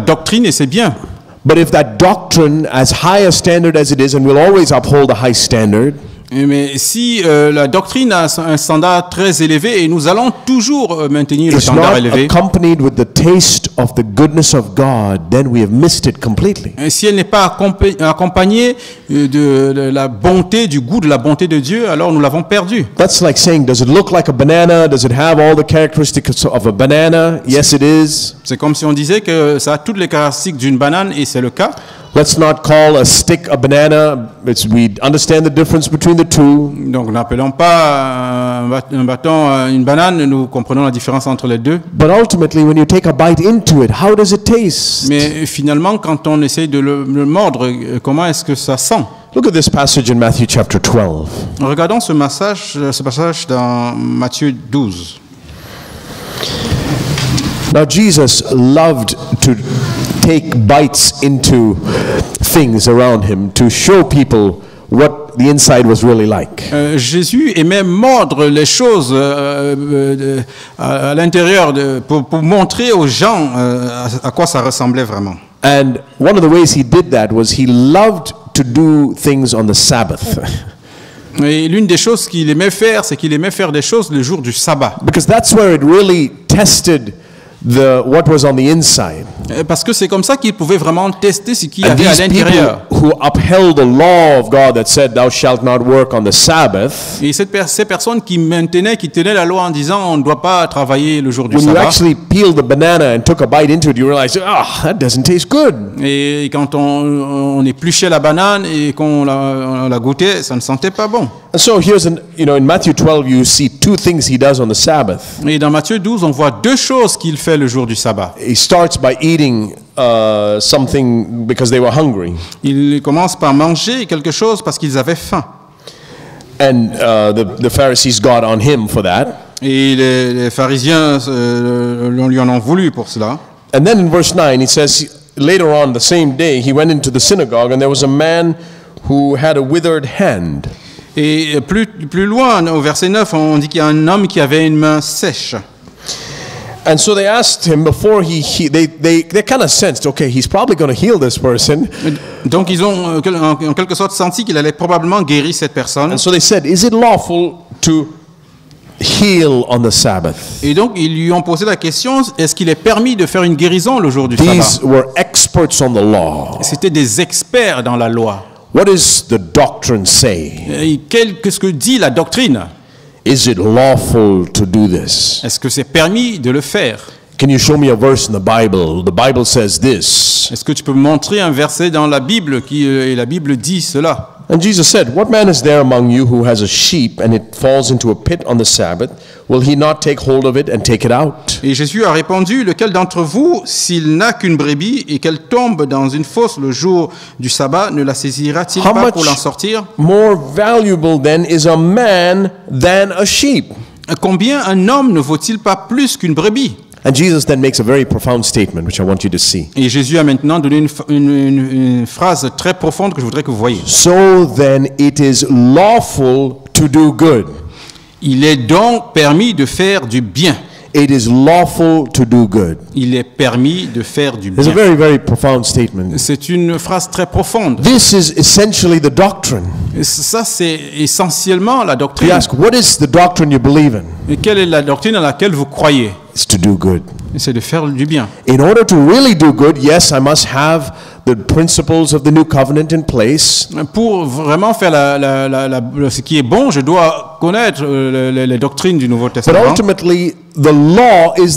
S2: doctrine, et c'est bien.
S1: But if that doctrine, as high a standard as it is, and we'll always uphold a high standard,
S2: Mais si la doctrine a un standard très élevé, et nous allons toujours maintenir le
S1: it's
S2: standard
S1: not
S2: élevé,
S1: accompanied with the taste of the goodness of God, then we have missed it completely.
S2: et si elle n'est pas accompagnée de la bonté, du goût de la bonté de Dieu, alors nous l'avons perdu.
S1: That's like saying, does it look like a banana? Does it have all the characteristics of a banana? Yes, it is.
S2: C'est comme si on disait que ça a toutes les caractéristiques d'une banane, et c'est le cas.
S1: Let's not call a stick a banana. We understand the difference between the two.
S2: Donc n'appelons pas un bâton une banane, nous comprenons la différence entre les deux.
S1: But ultimately, when you take a bite into it, how does it taste?
S2: Mais finalement, quand on essaye de le mordre, comment est-ce que ça sent?
S1: Look at this passage in Matthew chapter 12.
S2: Regardons ce passage dans Matthieu 12.
S1: Now, Jesus loved to take bites into things around him to show people what the inside was really like.
S2: Jésus aimait mordre les choses à l'intérieur pour montrer aux gens à quoi ça ressemblait vraiment.
S1: And one of the ways he did that was he loved to do things on the Sabbath.
S2: Et l'une des choses qu'il aimait faire, c'est qu'il aimait faire des choses le jour du sabbat.
S1: Because that's where it really tested what was on the inside.
S2: Parce que c'est comme ça qu'il pouvait vraiment tester ce qu'il y
S1: And
S2: avait à
S1: these people
S2: l'intérieur.
S1: who upheld the law of God that said, "Thou shalt not work on the Sabbath,"
S2: Et ces personnes qui tenaient la loi en disant on ne doit pas travailler le jour du
S1: when you
S2: sabbat.
S1: actually peeled the banana and took a bite into it, you realize, that doesn't taste good.
S2: Et quand on épluchait la banane et qu'on la goûtait, ça ne sentait pas bon.
S1: And so here's in Matthew 12, you see two things he does on the Sabbath.
S2: Et dans Matthieu 12, on voit deux choses qu'il fait le jour du sabbat.
S1: He starts by eating something because they were hungry.
S2: Il commence par manger quelque chose parce qu'ils avaient faim.
S1: And the Pharisees got on him for that.
S2: Et les pharisiens lui en ont voulu pour cela.
S1: And then in verse 9, it says, later on the same day, he went into the synagogue and there was a man who had a withered hand.
S2: Et plus loin, au verset 9, on dit qu'il y a un homme qui avait une main sèche.
S1: And so they asked him before they kind of sensed, okay, he's probably going to heal this person.
S2: Donc ils ont en quelque sorte senti qu'il allait probablement guérir cette personne.
S1: And so they said, is it lawful to heal on the Sabbath?
S2: Et donc ils lui ont posé la question, est-ce qu'il est permis de faire une guérison le jour du
S1: These
S2: sabbat?
S1: were experts on the law.
S2: C'était des experts dans la loi.
S1: What does the doctrine say?
S2: Et qu'est-ce que dit la doctrine?
S1: Is it lawful to do this?
S2: Est-ce que c'est permis de le faire?
S1: Can you show me a verse in the Bible? The Bible says this.
S2: Est-ce que tu peux me montrer un verset dans la Bible et la Bible dit cela?
S1: And Jesus said, what man is there among you who has a sheep and it falls into a pit on the Sabbath? Will he not take hold of it and take it out?
S2: Et Jésus a répondu, lequel d'entre vous, s'il n'a qu'une brebis et qu'elle tombe dans une fosse le jour du sabbat, ne la saisira-t-il
S1: How
S2: pas pour l'en
S1: much
S2: sortir?
S1: more valuable then is a man than a sheep?
S2: Combien un homme ne vaut-il pas plus qu'une brebis?
S1: And Jesus then makes a very profound statement, which I want you to see.
S2: Et Jésus a maintenant donné une phrase très profonde que je voudrais que vous voyez.
S1: So then it is lawful to do good.
S2: Il est donc permis de faire du bien.
S1: It is lawful to do good.
S2: Il est permis de faire du
S1: It's a
S2: bien.
S1: very, very profound statement.
S2: C'est une phrase très profonde.
S1: This is essentially the doctrine.
S2: Et ça, c'est essentiellement la
S1: We
S2: doctrine.
S1: ask, what is the doctrine you believe in?
S2: Et quelle est la doctrine à laquelle vous croyez?
S1: It's to do good.
S2: C'est de faire du bien.
S1: In order to really do good, yes, I must have the principles of the new covenant in place.
S2: Pour vraiment faire ce qui est bon, je dois connaître les doctrines du Nouveau
S1: But
S2: Testament.
S1: ultimately, the law is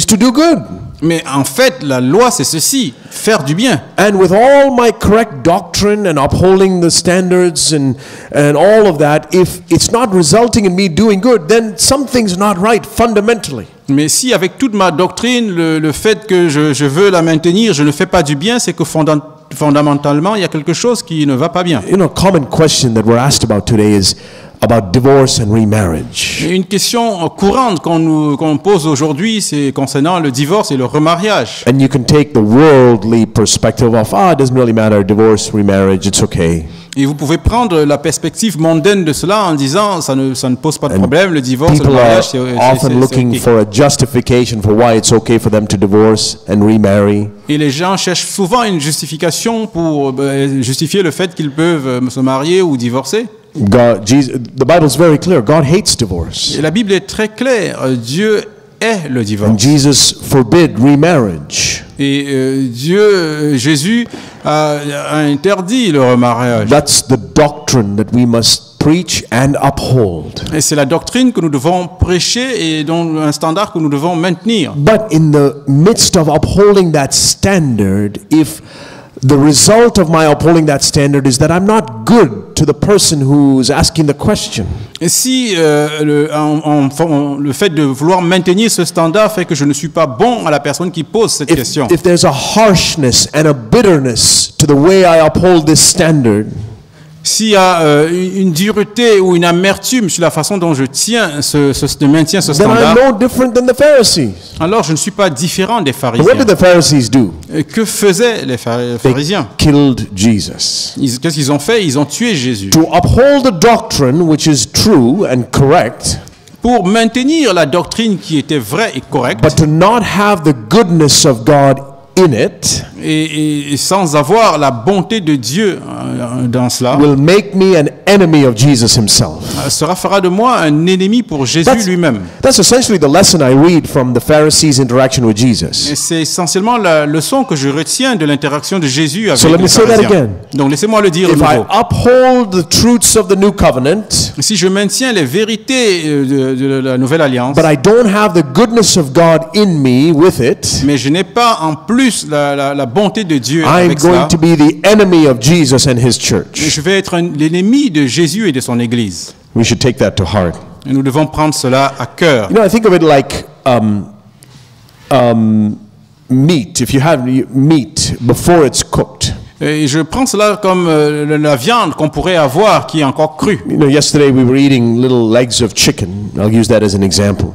S1: to do good.
S2: Mais en fait, la loi, c'est ceci, faire du bien.
S1: And with all my correct doctrine and upholding the standards and all of that, if it's not resulting in me doing good, then something's not right fundamentally.
S2: Mais si avec toute ma doctrine, le fait que je veux la maintenir, je ne fais pas du bien, c'est que fondamentalement, il y a quelque chose qui ne va pas bien.
S1: You know, a common question that we're asked about today is, about divorce and remarriage.
S2: Une question courante qu'on pose aujourd'hui, c'est concernant le divorce et le remariage.
S1: And you can take the worldly perspective of, it doesn't really matter, divorce, remarriage, it's okay.
S2: Et vous pouvez prendre la perspective mondaine de cela en disant ça ne pose pas de problème, le divorce, le
S1: People are
S2: mariage, c'est
S1: often looking
S2: okay.
S1: for a justification for why it's okay for them to divorce and remarry.
S2: Et les gens cherchent souvent une justification pour justifier le fait qu'ils peuvent se marier ou divorcer.
S1: The Bible is very clear. God hates divorce.
S2: Et la Bible est très claire. Dieu est le divorce.
S1: And Jesus forbid remarriage.
S2: Et Jésus a interdit le remariage.
S1: That's the doctrine that we must preach and uphold.
S2: Et c'est la doctrine que nous devons prêcher et dont un standard que nous devons maintenir.
S1: But in the midst of upholding that standard, if the result of my upholding that standard is that I'm not good to the person who's asking the question.
S2: Et si le fait de vouloir maintenir ce standard fait que je ne suis pas bon à la personne qui pose cette question.
S1: If there's a harshness and a bitterness to the way I uphold this standard,
S2: s'il y a une dureté ou une amertume sur la façon dont je maintiens ce
S1: then I'm
S2: standard,
S1: no different than the Pharisees.
S2: alors je ne suis pas différent des
S1: What
S2: pharisiens.
S1: did the Pharisees do?
S2: Et que faisaient les pharisiens?
S1: Killed Jesus.
S2: Qu'est-ce qu'ils ont fait? Ils ont tué Jésus.
S1: To uphold the doctrine which is true and correct,
S2: Pour maintenir la doctrine qui était vraie et correcte,
S1: but to not have the goodness of God in it,
S2: et sans avoir la bonté de Dieu dans cela,
S1: will make me an enemy of Jesus himself.
S2: cela fera de moi un ennemi pour Jésus lui-même.
S1: That's essentially the lesson I read from the Pharisees' interaction with Jesus.
S2: Et c'est essentiellement la leçon que je retiens de l'interaction de Jésus avec
S1: So let
S2: les
S1: me say that
S2: pharisiens.
S1: again.
S2: Donc laissez-moi le dire de
S1: If I
S2: nouveau.
S1: uphold the truths of the new covenant,
S2: Si je maintiens les vérités de la nouvelle alliance,
S1: but I don't have the goodness of God in me with it,
S2: mais je n'ai pas en plus la bonté de Dieu
S1: I'm
S2: avec
S1: going
S2: cela,
S1: to be the enemy of Jesus and his church.
S2: je vais être l'ennemi de Jésus et de son Église.
S1: We should take that to heart.
S2: Et nous devons prendre cela à cœur.
S1: You know, I think of it like meat. If you have meat before it's cooked.
S2: Et je prends cela comme la viande qu'on pourrait avoir qui est encore crue.
S1: You know, yesterday we were eating little legs of chicken. I'll use that as an example.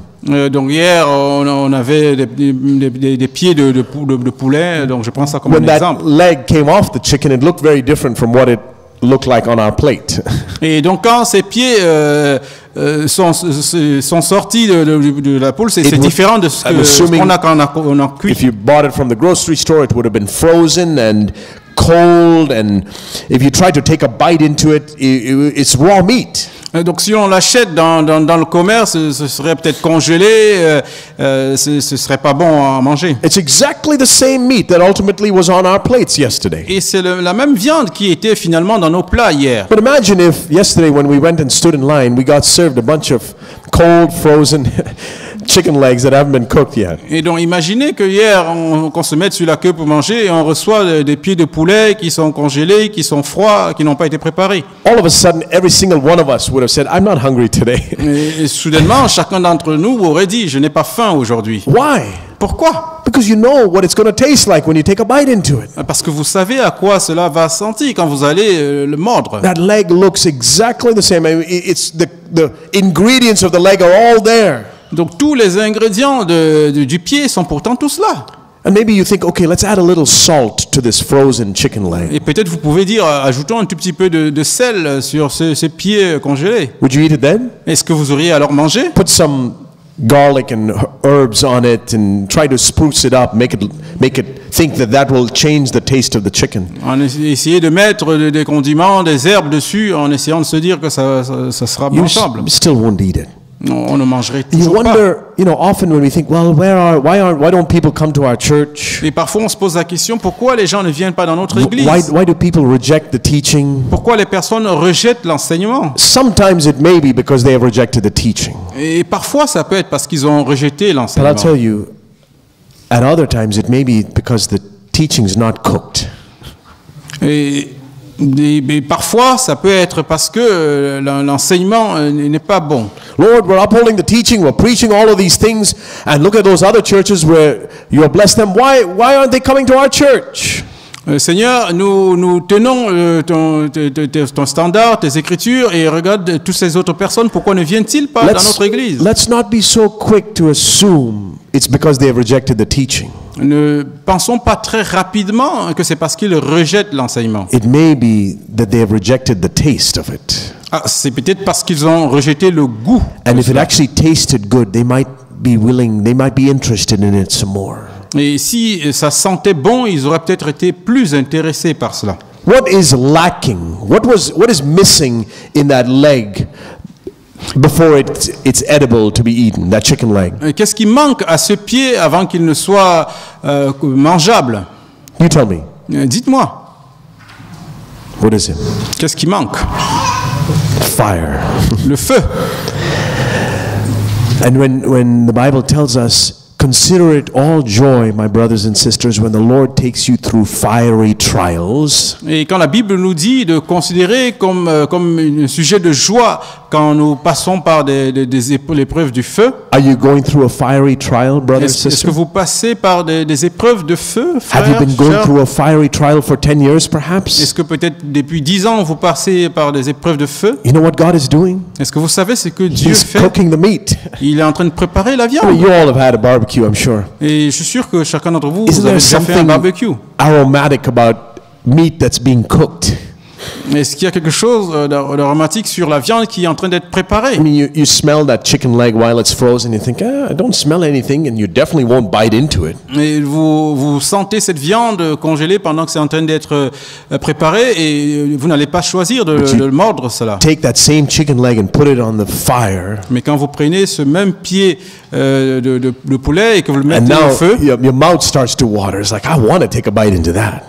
S2: Donc hier, on avait des pieds de poulet, donc je prends ça comme
S1: When
S2: un
S1: that
S2: exemple.
S1: leg came off the chicken, it looked very different from what it looked like on our plate.
S2: Et donc quand ces pieds sont sortis de la poule, c'est
S1: It was-
S2: différent de ce
S1: I'm assuming
S2: qu'on a quand on a cuit.
S1: If you bought it from the grocery store, it would have been frozen and cold, and if you tried to take a bite into it, it's raw meat.
S2: Donc si on l'achète dans le commerce, ce serait peut-être congelé, ce serait pas bon à manger.
S1: It's exactly the same meat that ultimately was on our plates yesterday.
S2: Et c'est la même viande qui était finalement dans nos plats hier.
S1: But imagine if yesterday when we went and stood in line, we got served a bunch of cold, frozen chicken legs that haven't been cooked yet.
S2: Et donc imaginez que hier, qu'on se mette sur la queue pour manger et on reçoit des pieds de poulet qui sont congelés, qui sont froids, qui n'ont pas été préparés.
S1: All of a sudden, every single one of us would have said, I'm not hungry today.
S2: Et soudainement, chacun d'entre nous aurait dit, je n'ai pas faim aujourd'hui.
S1: Why?
S2: Pourquoi?
S1: Because you know what it's going to taste like when you take a bite into it.
S2: Parce que vous savez à quoi cela va sentir quand vous allez le mordre.
S1: That leg looks exactly the same. I mean, it's the ingredients of the leg are all there.
S2: Donc tous les ingrédients du pied sont pourtant tous là.
S1: And maybe you think, okay, let's add a little salt to this frozen chicken leg.
S2: Et peut-être vous pouvez dire, ajoutons un tout petit peu de sel sur ces pieds congelés.
S1: Would you eat it then?
S2: Est-ce que vous auriez alors mangé?
S1: Put some garlic and herbs on it and try to spruce it up, make it think that will change the taste of the chicken.
S2: On essayer de mettre des condiments, des herbes dessus, en essayant de se dire que ça sera
S1: You
S2: mangeable.
S1: still won't eat it.
S2: On ne mangerait
S1: You
S2: toujours pas.
S1: wonder, often when we think, well, why don't people come to our church?
S2: Et parfois on se pose la question, pourquoi les gens ne viennent pas dans notre église?
S1: Why do people reject the teaching?
S2: Pourquoi les personnes rejettent l'enseignement?
S1: Sometimes it may be because they have rejected the teaching.
S2: Et parfois ça peut être parce qu'ils ont rejeté
S1: But I'll
S2: l'enseignement.
S1: tell you, at other times it may be because the teaching's not cooked.
S2: Et parfois ça peut être parce que l'enseignement n'est pas bon.
S1: Lord, we're upholding the teaching, we're preaching all of these things, and look at those other churches where you have blessed them. Why aren't they coming to our church?
S2: Seigneur, nous tenons ton standard, tes écritures, et regarde toutes ces autres personnes, pourquoi ne viennent-ils pas dans notre église?
S1: Let's not be so quick to assume it's because they have rejected the teaching.
S2: Ne pensons pas très rapidement que c'est parce qu'ils rejettent l'enseignement.
S1: It may be that they have rejected the taste of it.
S2: C'est peut-être parce qu'ils ont rejeté le goût.
S1: And if it actually tasted good, they might be interested in it some more.
S2: Et si ça sentait bon, ils auraient peut-être été plus intéressés par cela.
S1: What is lacking? What is missing in that leg before it's edible to be eaten, that chicken leg?
S2: Qu'est-ce qui manque à ce pied avant qu'il ne soit mangeable?
S1: You tell me.
S2: Dites-moi.
S1: What is it?
S2: Qu'est-ce qui manque?
S1: Fire.
S2: Le feu.
S1: And when the Bible tells us, consider it all joy, my brothers and sisters, when the Lord takes you through fiery trials.
S2: Et quand la Bible nous dit de considérer comme un sujet de joie quand nous passons par l'épreuve du feu.
S1: Are you going through a fiery trial, brother and sister?
S2: Est-ce que vous passez par des épreuves de feu, frère?
S1: Have you been going through a fiery trial for 10 years, perhaps?
S2: Est-ce que peut-être depuis 10 ans vous passez par des épreuves de feu?
S1: You know what God is doing?
S2: Est-ce que vous savez ce que Dieu
S1: He's
S2: fait?
S1: cooking the meat.
S2: Il est en train de préparer la
S1: I
S2: viande.
S1: mean, you all have had a barbecue, I'm sure.
S2: Et je suis sûr que chacun d'entre vous,
S1: Isn't
S2: vous avez
S1: there
S2: déjà fait un
S1: something
S2: barbecue.
S1: aromatic about meat that's being cooked?
S2: Est-ce qu'il y a quelque chose d'aromatique sur la viande qui est en train d'être préparée?
S1: I mean, you smell that chicken leg while it's frozen, you think, I don't smell anything, and you definitely won't bite into it.
S2: Et vous sentez cette viande congelée pendant que c'est en train d'être préparé et vous n'allez pas choisir de mordre cela.
S1: Take that same chicken leg and put it on the fire.
S2: Mais quand vous prenez ce même pied de poulet et que vous le
S1: And
S2: mettez au
S1: now
S2: feu,
S1: your mouth starts to water. It's like, I want to take a bite into that.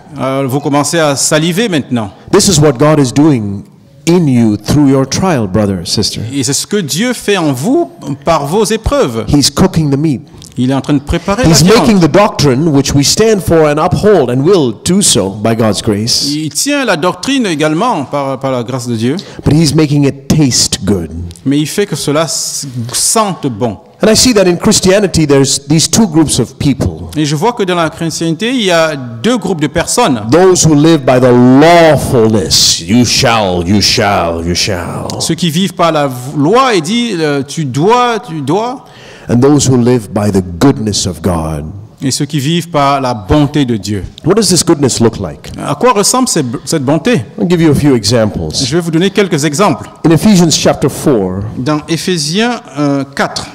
S2: vous commencez à saliver maintenant.
S1: This is what God is doing in you through your trial, brother, sister.
S2: Et c'est ce que Dieu fait en vous par vos épreuves.
S1: He's cooking the meat.
S2: Il est en train de préparer la
S1: He's making
S2: viande.
S1: the doctrine which we stand for and uphold and will do so by God's grace.
S2: Il tient la doctrine également par la grâce de Dieu,
S1: But he's making it taste good.
S2: mais il fait que cela sente bon.
S1: And I see that in Christianity there's these two groups of people.
S2: Et je vois que dans la chrétienté, il y a deux groupes de personnes.
S1: Those who live by the lawfulness, you shall.
S2: Ceux qui vivent par la loi et disent tu dois.
S1: And those who live by the goodness of God.
S2: Et ceux qui vivent par la bonté de Dieu.
S1: What does this goodness look like?
S2: À quoi ressemble cette bonté?
S1: I'll give you a few examples.
S2: Je vais vous donner quelques exemples.
S1: In Ephesians chapter 4,
S2: Dans Éphésiens 4.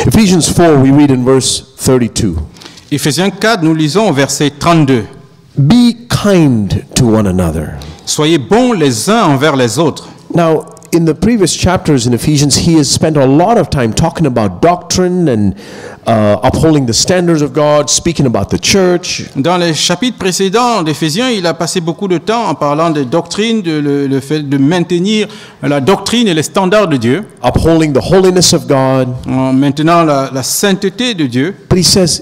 S1: Ephesians 4, we read in verse 32.
S2: Éphésiens 4, nous lisons au verset 32.
S1: Be kind to one another.
S2: Soyez bons les uns envers les autres.
S1: Now, in the previous chapters in Ephesians, he has spent a lot of time talking about doctrine and upholding the standards of God, speaking about the church.
S2: Dans les chapitres précédents d'Éphésiens, il a passé beaucoup de temps en parlant des doctrines, le fait de maintenir la doctrine et les standards de Dieu,
S1: Upholding the holiness of God.
S2: en maintenant la sainteté de Dieu.
S1: But he says,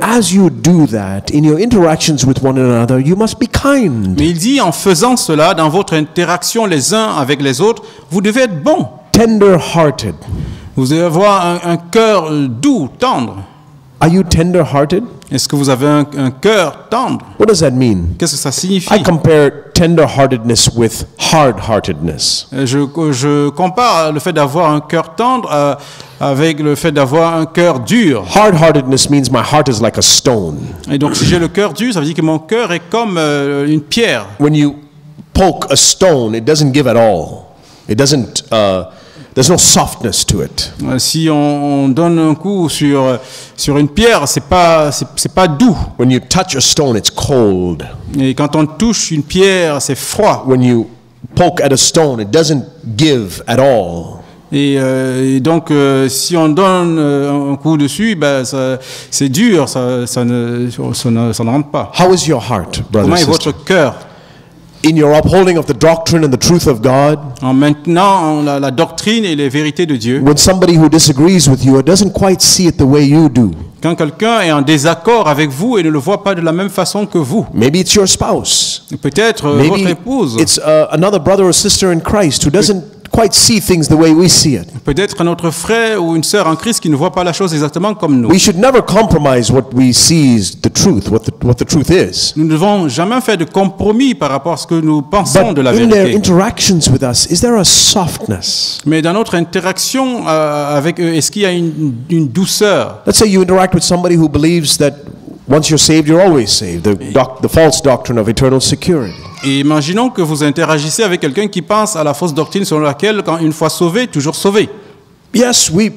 S1: as you do that, in your interactions with one another, you must be kind.
S2: Mais il dit, en faisant cela, dans votre interaction les uns avec les autres, vous devez être bons.
S1: Tender-hearted.
S2: Vous devez avoir un cœur doux, tendre.
S1: Are you tender-hearted?
S2: Est-ce que vous avez un cœur tendre?
S1: What does that mean?
S2: Qu'est-ce que ça signifie?
S1: I compare tender-heartedness with hard-heartedness.
S2: Je compare le fait d'avoir un cœur tendre avec le fait d'avoir un cœur dur.
S1: Hard-heartedness means my heart is like a stone.
S2: Et donc si j'ai le cœur dur, ça veut dire que mon cœur est comme une pierre.
S1: When you poke a stone, it doesn't give at all. It doesn't, there's no softness to it.
S2: Si on donne un coup sur une pierre, c'est pas doux.
S1: When you touch a stone, it's cold.
S2: Et quand on touche une pierre, c'est froid.
S1: When you poke at a stone, it doesn't give at all.
S2: Et donc, si on donne un coup dessus, ben, c'est dur, ça ne rentre pas.
S1: How is your heart, brother
S2: Comment
S1: and
S2: est
S1: sister?
S2: votre cœur?
S1: In your upholding of the doctrine and the truth of God,
S2: En maintenant la doctrine et les vérités de Dieu,
S1: when somebody who disagrees with you or doesn't quite see it the way you do,
S2: quand quelqu'un est en désaccord avec vous et ne le voit pas de la même façon que vous,
S1: maybe it's your spouse,
S2: peut-être votre
S1: maybe
S2: épouse,
S1: it's another brother or sister in Christ who doesn't quite see things the way we see it.
S2: Peut-être notre frère ou une sœur en Christ qui ne voit pas la chose exactement comme nous.
S1: We should never compromise what we see is the truth, what the truth is.
S2: Nous ne devons jamais faire de compromis par rapport à ce que nous pensons
S1: But
S2: de la
S1: in their
S2: vérité.
S1: interactions with us, is there a softness?
S2: Mais dans notre interaction avec eux, est-ce qu'il y a une douceur?
S1: Let's say you interact with somebody who believes that once you're saved, you're always saved. The false doctrine of eternal security.
S2: Et imaginons que vous interagissez avec quelqu'un qui pense à la fausse doctrine selon laquelle, quand une fois sauvé, toujours sauvé.
S1: Yes, we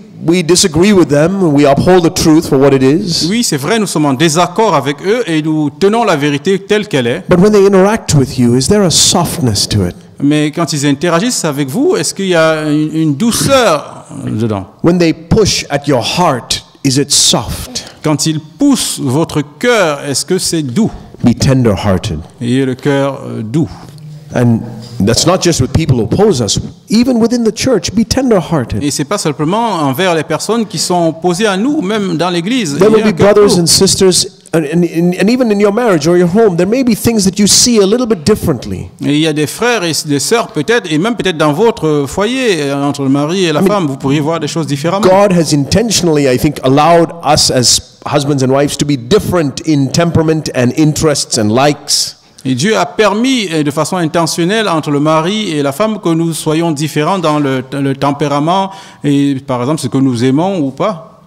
S1: disagree with them. We uphold the truth for what it is.
S2: Oui, c'est vrai, nous sommes en désaccord avec eux et nous tenons la vérité telle qu'elle est.
S1: But when they interact with you, is there a softness to it?
S2: Mais quand ils interagissent avec vous, est-ce qu'il y a une douceur dedans?
S1: When they push at your heart, is it soft?
S2: Quand ils poussent votre cœur, est-ce que c'est doux?
S1: Be tender-hearted.
S2: Ayez le cœur doux.
S1: And that's not just with people who oppose us. Even within the church, be tender-hearted.
S2: Et c'est pas simplement envers les personnes qui sont opposées à nous, même dans l'église.
S1: There will
S2: Ayez un
S1: be
S2: cœur
S1: brothers
S2: doux.
S1: and sisters, and even in your marriage or your home, there may be things that you see a little bit differently.
S2: Et il y a des frères et des sœurs peut-être, et même peut-être dans votre foyer, entre le mari et la femme, vous pourriez voir des choses différemment.
S1: God has intentionally, I think, allowed us as husbands and wives to be different in temperament and interests and likes.
S2: Et Dieu a permis de façon intentionnelle entre le mari et la femme que nous soyons différents dans le tempérament et par exemple ce que nous aimons ou pas.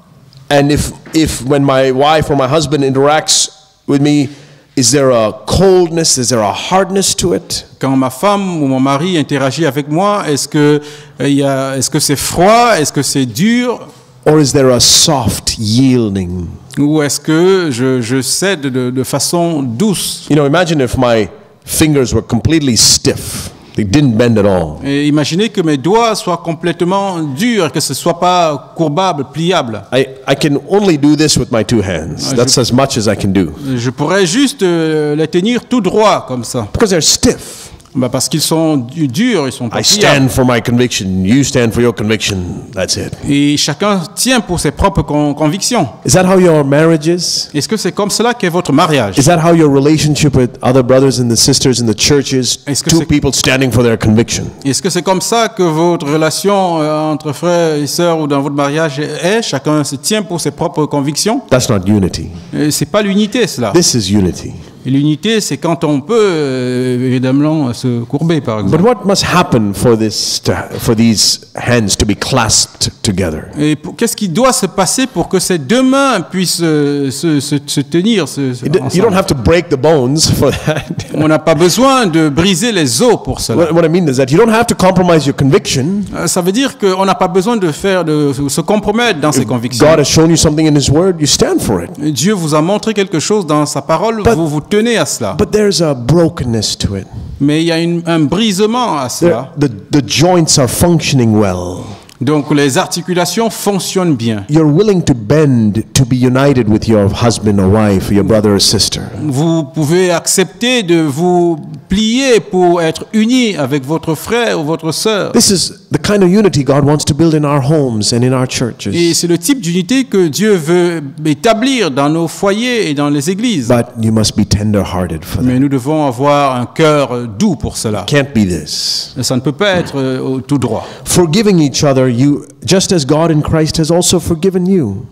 S1: And if when my wife or my husband interacts with me, is there a coldness, is there a hardness to it?
S2: Quand ma femme ou mon mari interagit avec moi, est-ce que c'est froid, est-ce que c'est dur?
S1: Or is there a soft yielding?
S2: Ou est-ce que je cède de façon douce?
S1: You know, imagine if my fingers were completely stiff. They didn't bend at all.
S2: Et imaginez que mes doigts soient complètement durs, que ce ne soit pas courbable, pliable.
S1: I can only do this with my two hands. That's as much as I can do.
S2: Je pourrais juste les tenir tout droit comme ça.
S1: Because they're stiff.
S2: Parce qu'ils sont durs, ils sont pas
S1: I
S2: pliables.
S1: stand for my conviction. You stand for your conviction. That's it.
S2: Et chacun tient pour ses propres convictions.
S1: Is that how your marriage is?
S2: Est-ce que c'est comme cela qu'est votre mariage?
S1: Is that how your relationship with other brothers and the sisters in the church is?
S2: Est-ce que
S1: Two
S2: c'est-
S1: people standing for their conviction.
S2: Est-ce que c'est comme ça que votre relation entre frères et sœurs ou dans votre mariage est? Chacun se tient pour ses propres convictions?
S1: That's not unity.
S2: C'est pas l'unité, cela.
S1: This is unity.
S2: Et l'unité, c'est quand on peut évidemment se courber, par
S1: But
S2: exemple.
S1: what must happen for these hands to be clasped together?
S2: Et qu'est-ce qui doit se passer pour que ces deux mains puissent se tenir
S1: You don't
S2: ensemble?
S1: have to break the bones for that.
S2: On n'a pas besoin de briser les os pour cela.
S1: What I mean is that you don't have to compromise your conviction.
S2: Ça veut dire qu'on n'a pas besoin de se compromettre dans ses convictions.
S1: God has shown you something in His Word, you stand for it.
S2: Dieu vous a montré quelque chose dans sa parole,
S1: But-
S2: vous tenez à cela.
S1: But there's a brokenness to it.
S2: Mais il y a un brisement à cela.
S1: The joints are functioning well.
S2: Donc les articulations fonctionnent bien.
S1: You're willing to bend to be united with your husband or wife, or your brother or sister.
S2: Vous pouvez accepter de vous plier pour être unis avec votre frère ou votre sœur.
S1: This is the kind of unity God wants to build in our homes and in our
S2: Et
S1: churches.
S2: c'est le type d'unité que Dieu veut établir dans nos foyers et dans les églises.
S1: But you must be tender-hearted for
S2: Mais
S1: that.
S2: nous devons avoir un cœur doux pour cela.
S1: Can't be this.
S2: Ça ne peut pas être tout droit.
S1: Forgiving each other, you just as God in Christ has also forgiven you.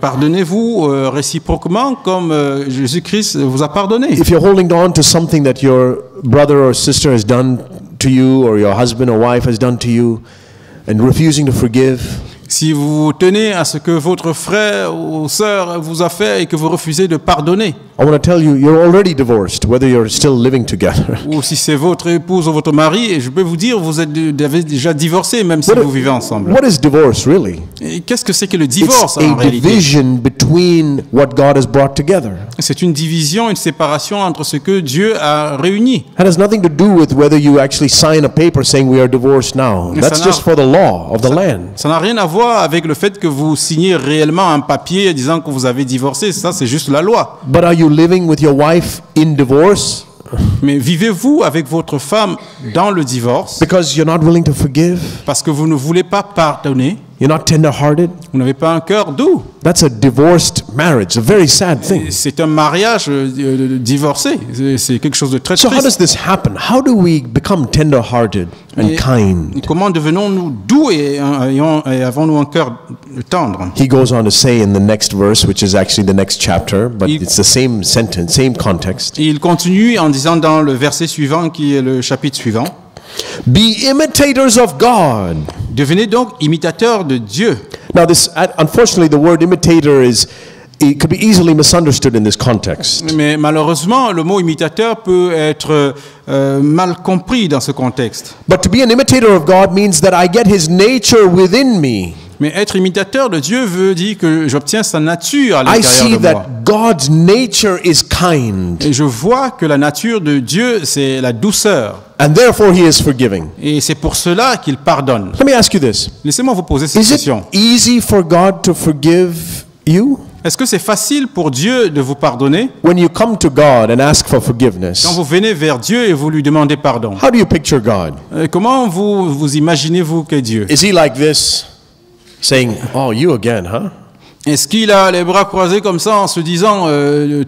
S2: Pardonnez-vous réciproquement comme Jésus-Christ vous a pardonné.
S1: If you're holding on to something that your brother or sister has done to you, or your husband or wife has done to you, and refusing to forgive,
S2: Si vous tenez à ce que votre frère ou sœur vous a fait et que vous refusez de pardonner,
S1: I want to tell you, you're already divorced, whether you're still living together.
S2: ou si c'est votre épouse ou votre mari, et je peux vous dire, vous avez déjà divorcé, même si vous vivez ensemble.
S1: What is divorce really?
S2: Et qu'est-ce que c'est que le
S1: It's
S2: divorce en
S1: a
S2: réalité?
S1: division between what God has brought together.
S2: C'est une division, une séparation entre ce que Dieu a réuni.
S1: That has nothing to do with whether you actually sign a paper saying we are divorced now.
S2: Yes,
S1: That's
S2: I
S1: just
S2: know.
S1: for the law of the land.
S2: Ça n'a rien à voir avec le fait que vous signez réellement un papier disant que vous avez divorcé. Ça, c'est juste la loi.
S1: But are you living with your wife in divorce
S2: Mais vivez-vous avec votre femme dans le divorce
S1: because you're not willing to forgive?
S2: parce que vous ne voulez pas pardonner?
S1: You're not tender-hearted?
S2: Vous n'avez pas un cœur doux.
S1: That's a divorced marriage, a very sad thing.
S2: C'est un mariage divorcé. C'est quelque chose de très
S1: So how does
S2: triste.
S1: this happen? How do we become tender-hearted and
S2: Et
S1: kind?
S2: comment devenons-nous doux et avons-nous un cœur tendre?
S1: He goes on to say in the next verse, which is actually the next chapter, but
S2: Il-
S1: it's the same sentence, same context.
S2: Et il continue en disant dans le verset suivant, qui est le chapitre suivant,
S1: Be imitators of God.
S2: devenez donc imitateurs de Dieu.
S1: Now, unfortunately, the word imitator it could be easily misunderstood in this context.
S2: Mais malheureusement, le mot imitateur peut être mal compris dans ce contexte.
S1: But to be an imitator of God means that I get His nature within me.
S2: Mais être imitateur de Dieu veut dire que j'obtiens sa nature à
S1: I
S2: l'intérieur
S1: see
S2: de moi.
S1: that God's nature is kind,
S2: Et je vois que la nature de Dieu, c'est la douceur.
S1: and therefore He is forgiving.
S2: Et c'est pour cela qu'il pardonne.
S1: Let me ask you this.
S2: Laissez-moi vous poser cette
S1: Is it
S2: question.
S1: easy for God to forgive you?
S2: Est-ce que c'est facile pour Dieu de vous pardonner
S1: When you come to God and ask for forgiveness,
S2: quand vous venez vers Dieu et vous lui demandez pardon?
S1: how do you picture God?
S2: Comment vous imaginez-vous qu'est Dieu?
S1: Is He like this, saying, "Oh, you again, huh?
S2: Est-ce qu'il a les bras croisés comme ça en se disant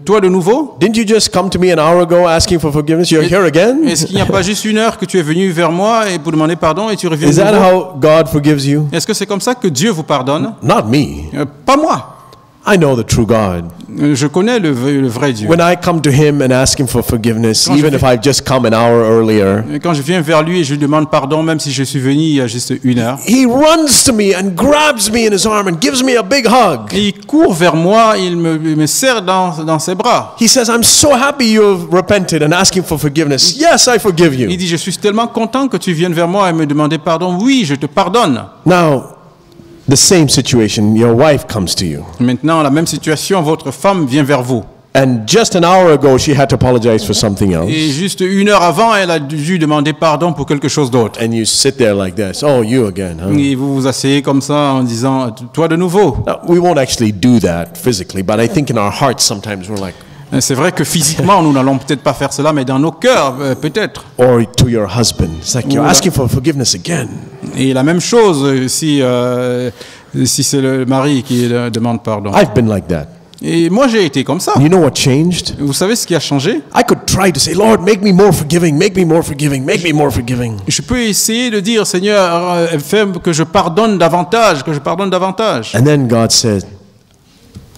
S2: toi de nouveau?
S1: Didn't you just come to me an hour ago asking for forgiveness? You're here again?"
S2: Est-ce qu'il n'y a pas juste une heure que tu es venu vers moi et pour demander pardon et tu reviens
S1: Is
S2: de
S1: that
S2: nouveau?
S1: how God forgives you?
S2: Est-ce que c'est comme ça que Dieu vous pardonne?
S1: Not me.
S2: Pas moi.
S1: I know the true God.
S2: Je connais le vrai Dieu.
S1: When I come to Him and ask Him for forgiveness,
S2: Quand je
S1: even
S2: fais-
S1: if I've just come an hour earlier,
S2: Et quand je viens vers lui et je lui demande pardon, même si je suis venu il y a juste une heure,
S1: He runs to me and grabs me in His arm and gives me a big hug.
S2: et il court vers moi, il me serre dans ses bras.
S1: He says, "I'm so happy you have repented and asking for forgiveness. Yes, I forgive
S2: Il
S1: you."
S2: dit, je suis tellement content que tu viennes vers moi et me demander pardon. Oui, je te pardonne.
S1: Now, the same situation, your wife comes to you.
S2: Maintenant, la même situation, votre femme vient vers vous.
S1: And just an hour ago, she had to apologize for something else.
S2: Et juste une heure avant, elle a dû demander pardon pour quelque chose d'autre.
S1: And you sit there like this. "Oh, you again, huh?"
S2: Et vous vous asseyez comme ça en disant, toi de nouveau.
S1: Now, we won't actually do that physically, but I think in our hearts sometimes we're like,
S2: C'est vrai que physiquement, nous n'allons peut-être pas faire cela, mais dans nos cœurs, peut-être.
S1: or to your husband. It's like you're
S2: Oula.
S1: asking for forgiveness again.
S2: Et la même chose si c'est le mari qui demande pardon.
S1: I've been like that.
S2: Et moi, j'ai été comme ça.
S1: You know what changed?
S2: Vous savez ce qui a changé?
S1: I could try to say, "Lord, make me more forgiving, make me more forgiving, make me more forgiving."
S2: Je peux essayer de dire, Seigneur, fais que je pardonne davantage, que je pardonne davantage.
S1: And then God said,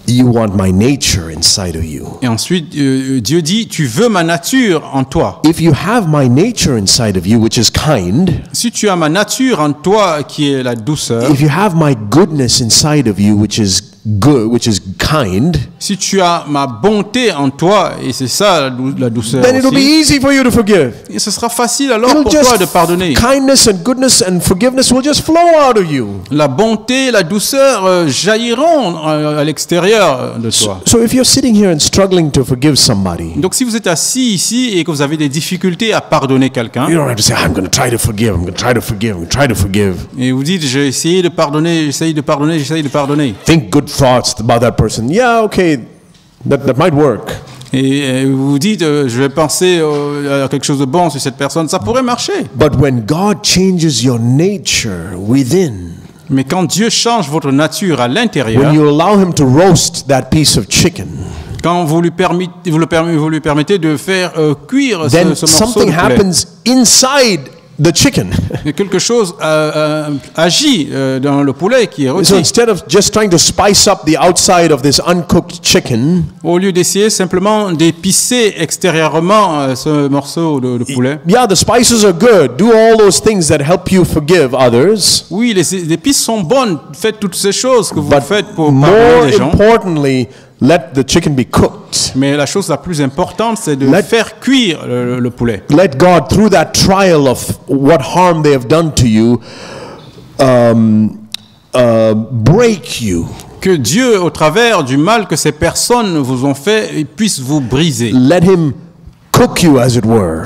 S1: "You want my nature inside of you.
S2: Et ensuite, Dieu dit, tu veux ma nature en toi.
S1: If you have my nature inside of you, which is kind,
S2: Si tu as ma nature en toi qui est la douceur,
S1: if you have my goodness inside of you, which is good, which is kind,
S2: si tu as ma bonté en toi, et c'est ça la douceur
S1: then it'll be
S2: aussi,
S1: easy for you to forgive.
S2: et ce sera facile alors
S1: It'll
S2: pour toi de pardonner.
S1: kindness and goodness and forgiveness will just flow out of you.
S2: La bonté, la douceur jailliront à l'extérieur de toi.
S1: So if you're sitting here and struggling to forgive somebody,
S2: Donc si vous êtes assis ici et que vous avez des difficultés à pardonner quelqu'un,
S1: you don't have to say, "I'm going to try to forgive, I'm going to try to forgive, I'm going to try to forgive."
S2: et vous dites, j'ai essayé de pardonner, j'essaye de pardonner, j'essaye de pardonner.
S1: Think good thoughts about that person. Yeah, okay, that might work.
S2: Et vous vous dites, je vais penser à quelque chose de bon sur cette personne, ça pourrait marcher.
S1: But when God changes your nature within,
S2: Mais quand Dieu change votre nature à l'intérieur,
S1: when you allow Him to roast that piece of chicken,
S2: quand vous lui permettez de faire cuire
S1: then
S2: ce morceau
S1: something
S2: de poulet,
S1: happens inside the chicken.
S2: et quelque chose agit dans le poulet qui est
S1: So
S2: rôti.
S1: instead of just trying to spice up the outside of this uncooked chicken,
S2: Au lieu d'essayer simplement d'épicer extérieurement ce morceau de poulet,
S1: yeah, the spices are good. Do all those things that help you forgive others.
S2: oui, les épices sont bonnes, faites toutes ces choses que vous
S1: But
S2: faites pour
S1: more
S2: pardonner les gens.
S1: importantly, let the chicken be cooked.
S2: Mais la chose la plus importante, c'est de
S1: Let-
S2: faire cuire le poulet.
S1: Let God, through that trial of what harm they have done to you, break you.
S2: Que Dieu, au travers du mal que ces personnes vous ont fait, puisse vous briser.
S1: Let Him cook you, as it were,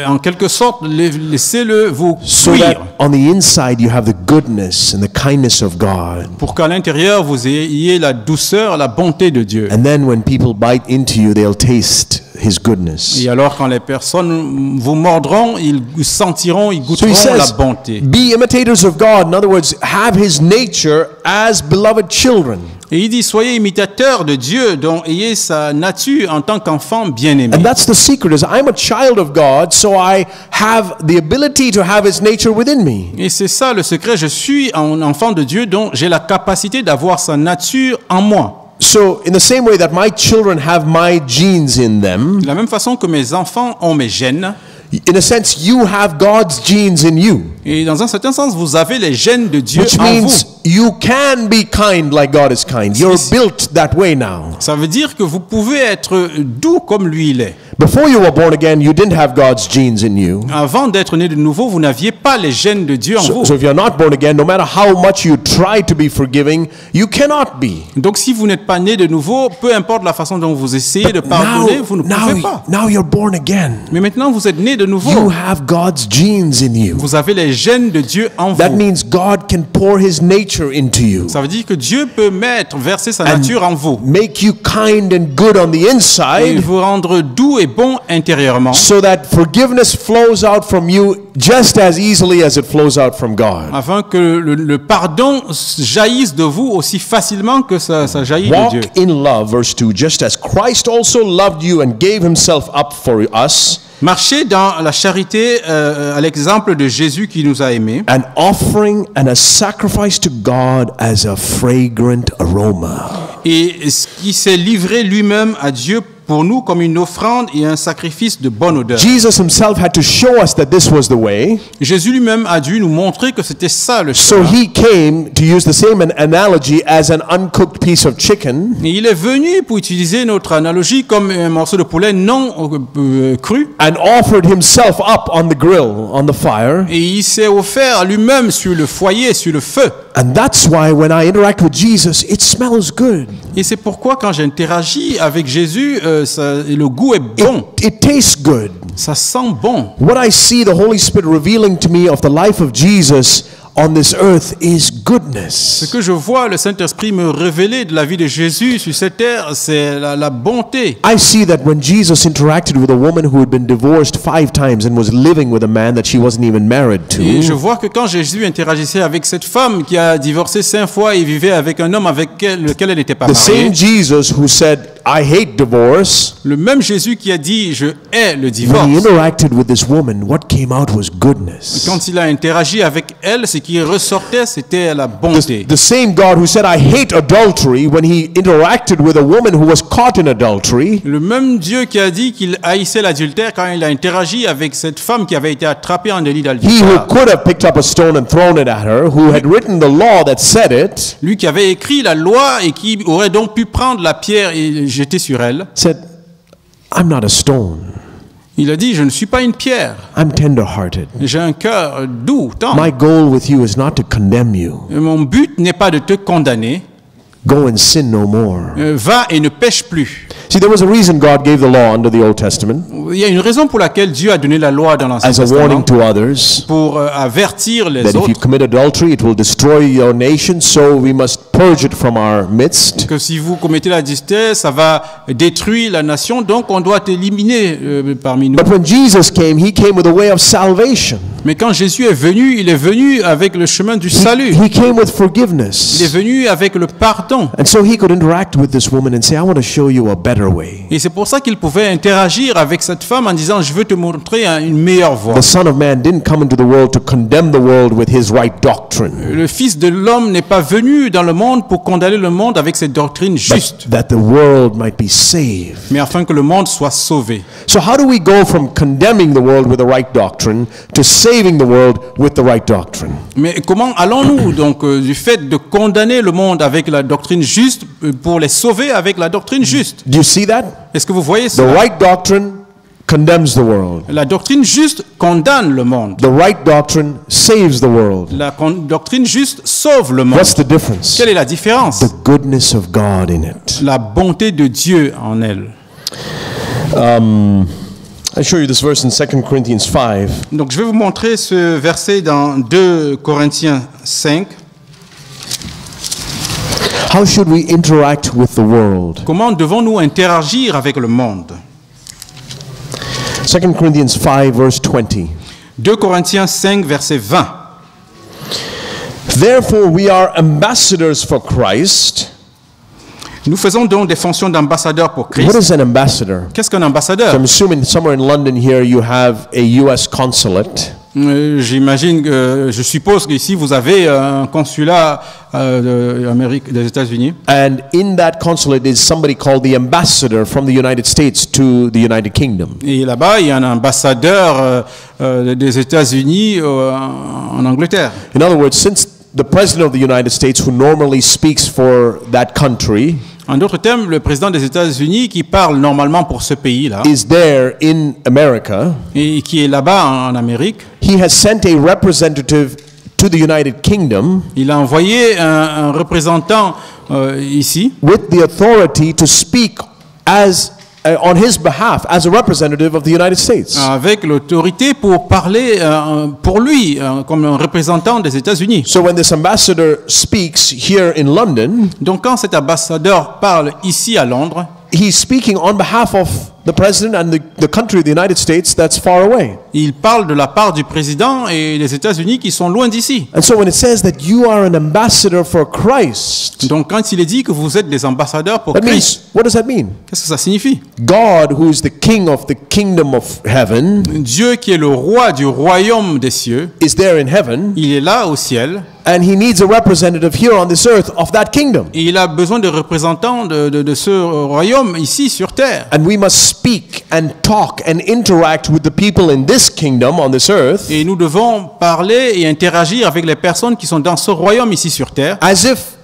S2: En quelque sorte, laissez-le vous
S1: so
S2: cuire.
S1: that on the inside you have the goodness and the kindness of God.
S2: Pour qu'à l'intérieur, vous ayez la douceur, la bonté de Dieu.
S1: And then when people bite into you, they'll taste his goodness.
S2: Et alors quand les personnes vous mordront, ils sentiront, ils
S1: So
S2: goûteront
S1: he
S2: la
S1: says,
S2: bonté.
S1: be imitators of God. In other words, have his nature as beloved children.
S2: Et il dit, soyez imitateurs de Dieu, dont ayez sa nature en tant qu'enfant bien-aimé.
S1: And that's the secret, is I'm a child of God, so I have the ability to have his nature within me.
S2: Et c'est ça le secret, je suis un enfant de Dieu, dont j'ai la capacité d'avoir sa nature en moi.
S1: So in the same way that my children have my genes in them,
S2: De la même façon que mes enfants ont mes gènes,
S1: in a sense, you have God's genes in you.
S2: et dans un certain sens, vous avez les gènes de Dieu
S1: Which
S2: en vous.
S1: means you can be kind like God is kind. You're built that way now.
S2: Ça veut dire que vous pouvez être doux comme lui il est.
S1: Before you were born again, you didn't have God's genes in you.
S2: Avant d'être né de nouveau, vous n'aviez pas les gènes de Dieu en vous.
S1: So if you're not born again, no matter how much you try to be forgiving, you cannot be.
S2: Donc si vous n'êtes pas né de nouveau, peu importe la façon dont vous essayez de pardonner, vous ne pouvez pas.
S1: Now you're born again.
S2: Mais maintenant, vous êtes né de
S1: You
S2: nouveau.
S1: have God's genes in you.
S2: Vous avez les gènes de Dieu en
S1: That
S2: vous.
S1: means God can pour his nature into you.
S2: Ça veut dire que Dieu peut verser sa nature en vous.
S1: Make you kind and good on the
S2: Et
S1: inside,
S2: vous rendre doux et bon intérieurement.
S1: so that forgiveness flows out from you just as easily as it flows out from God.
S2: Afin que le pardon jaillisse de vous aussi facilement que ça jaillit de Dieu.
S1: Walk in love, verse 2, just as Christ also loved you and gave himself up for us,
S2: Marchez dans la charité à l'exemple de Jésus qui nous a aimés.
S1: an offering and a sacrifice to God as a fragrant aroma.
S2: Et qui s'est livré lui-même à Dieu pour nous comme une offrande et un sacrifice de bonne odeur.
S1: Jesus himself had to show us that this was the way.
S2: Jésus lui-même a dû nous montrer que c'était ça le
S1: So
S2: chemin.
S1: he came, to use the same analogy, as an uncooked piece of chicken,
S2: Et il est venu, pour utiliser notre analogie, comme un morceau de poulet non cru.
S1: and offered himself up on the grill, on the fire.
S2: Et il s'est offert lui-même sur le foyer, sur le feu.
S1: And that's why when I interact with Jesus, it smells good.
S2: Et c'est pourquoi quand j'interagis avec Jésus, le goût est bon.
S1: It tastes good.
S2: Ça sent bon.
S1: What I see the Holy Spirit revealing to me of the life of Jesus on this earth is
S2: Ce
S1: goodness.
S2: que je vois le Saint-Esprit me révéler de la vie de Jésus sur cette terre, c'est la bonté.
S1: I see that when Jesus interacted with a woman who had been divorced 5 times and was living with a man that she wasn't even married
S2: Et je
S1: to,
S2: vois que quand Jésus interagissait avec cette femme qui a divorcé 5 fois et vivait avec un homme avec lequel elle n'était pas
S1: the
S2: mariée,
S1: same Jesus who said, I hate divorce,
S2: le même Jésus qui a dit « Je hais le
S1: when he
S2: divorce »,
S1: interacted with this woman, what came out was goodness.
S2: quand il a interagi avec elle, ce qui ressortait, c'était la bonté.
S1: The same God who said, I hate adultery, when he interacted with a woman who was caught in adultery,
S2: Le même Dieu qui a dit qu'il haïssait l'adultère quand il a interagi avec cette femme qui avait été attrapée en délit
S1: he who
S2: d'adultère.
S1: could have picked up a stone and thrown it at her, who had written the law that said it,
S2: Lui qui avait écrit la loi et qui aurait donc pu prendre la pierre et jeter sur elle,
S1: said, I'm not a stone.
S2: il a dit « Je ne suis pas une pierre,
S1: I'm tender-hearted.
S2: j'ai un cœur doux, tendre.
S1: My goal with you is not to condemn you.
S2: Et mon but n'est pas de te condamner,
S1: Go and sin no more.
S2: va et ne pêche plus. »
S1: See, there was a reason God gave the law under the Old Testament
S2: Il y a une raison pour laquelle Dieu a donné la loi dans l'Ancien
S1: as a warning
S2: Testament,
S1: to others
S2: pour avertir les
S1: that if you
S2: autres
S1: commit adultery, it will destroy your nation, so we must purge it from our midst.
S2: que si vous commettez l'adultère, ça va détruire la nation, donc on doit éliminer parmi nous.
S1: But when Jesus came, he came with a way of salvation.
S2: Mais quand Jésus est venu, il est venu avec le chemin du salut.
S1: He came with
S2: Il est
S1: forgiveness.
S2: venu avec le pardon.
S1: And so he could interact with this woman and say, I want to show you a better way.
S2: Et c'est pour ça qu'il pouvait interagir avec cette femme en disant, je veux te montrer une meilleure voie.
S1: The Son of Man didn't come into the world to condemn the world with his right doctrine,
S2: Le Fils de l'homme n'est pas venu dans le monde pour condamner le monde avec cette doctrine juste,
S1: but that the world might be saved.
S2: mais afin que le monde soit sauvé.
S1: So how do we go from condemning the world with the right doctrine to saving the world with the right doctrine?
S2: Mais comment allons-nous donc du fait de condamner le monde avec la doctrine juste pour les sauver avec la doctrine juste?
S1: Do you see that?
S2: Est-ce que vous voyez
S1: The
S2: ça?
S1: right doctrine condemns the world.
S2: La doctrine juste condamne le monde.
S1: The right doctrine saves the world.
S2: La doctrine juste sauve le monde.
S1: What's the difference?
S2: Quelle est la différence?
S1: The goodness of God in it.
S2: La bonté de Dieu en elle.
S1: I show you this verse in 2 Corinthians 5.
S2: Donc je vais vous montrer ce verset dans 2 Corinthiens 5.
S1: How should we interact with the world?
S2: Comment devons-nous interagir avec le monde?
S1: 2 Corinthians 5, verse 20.
S2: 2 Corinthiens 5, verset 20.
S1: Therefore, we are ambassadors for Christ.
S2: Nous faisons donc des fonctions d'ambassadeurs pour
S1: What
S2: Christ.
S1: is an ambassador?
S2: Qu'est-ce qu'un
S1: So
S2: ambassadeur?
S1: I'm assuming somewhere in London here you have a U.S. consulate.
S2: Je suppose qu'ici vous avez un consulat des États-Unis.
S1: And in that consulate is somebody called the ambassador from the United States to the United Kingdom.
S2: Et là-bas, il y a un ambassadeur des États-Unis en Angleterre.
S1: In other words, since the president of the United States, who normally speaks for that country,
S2: En d'autres termes, le président des États-Unis qui parle normalement pour ce pays-là
S1: is there in America,
S2: et qui est là-bas en Amérique,
S1: he has sent a representative to the United Kingdom
S2: il a envoyé un représentant ici
S1: with the authority to speak as on his behalf as a representative of the United States.
S2: avec l'autorité pour parler pour lui comme un représentant des États-Unis.
S1: So when this ambassador speaks here in London,
S2: Donc quand cet ambassadeur parle ici à Londres,
S1: he's speaking on behalf of the president and the country of the United States that's far away.
S2: il parle de la part du président et des États-Unis qui sont loin d'ici.
S1: And so when it says that you are an ambassador for Christ,
S2: Donc quand il est dit que vous êtes des ambassadeurs pour
S1: that
S2: Christ,
S1: means, what does that mean?
S2: qu'est-ce que ça signifie?
S1: God, who is the king of the kingdom of heaven,
S2: Dieu qui est le roi du royaume des cieux,
S1: is there in heaven,
S2: il est là au ciel
S1: and he needs a representative here on this earth of that kingdom.
S2: et il a besoin de représentants de ce royaume ici sur terre.
S1: And we must speak and talk and interact with the people in this kingdom on this earth
S2: Et nous devons parler et interagir avec les personnes qui sont dans ce royaume ici sur terre,
S1: as if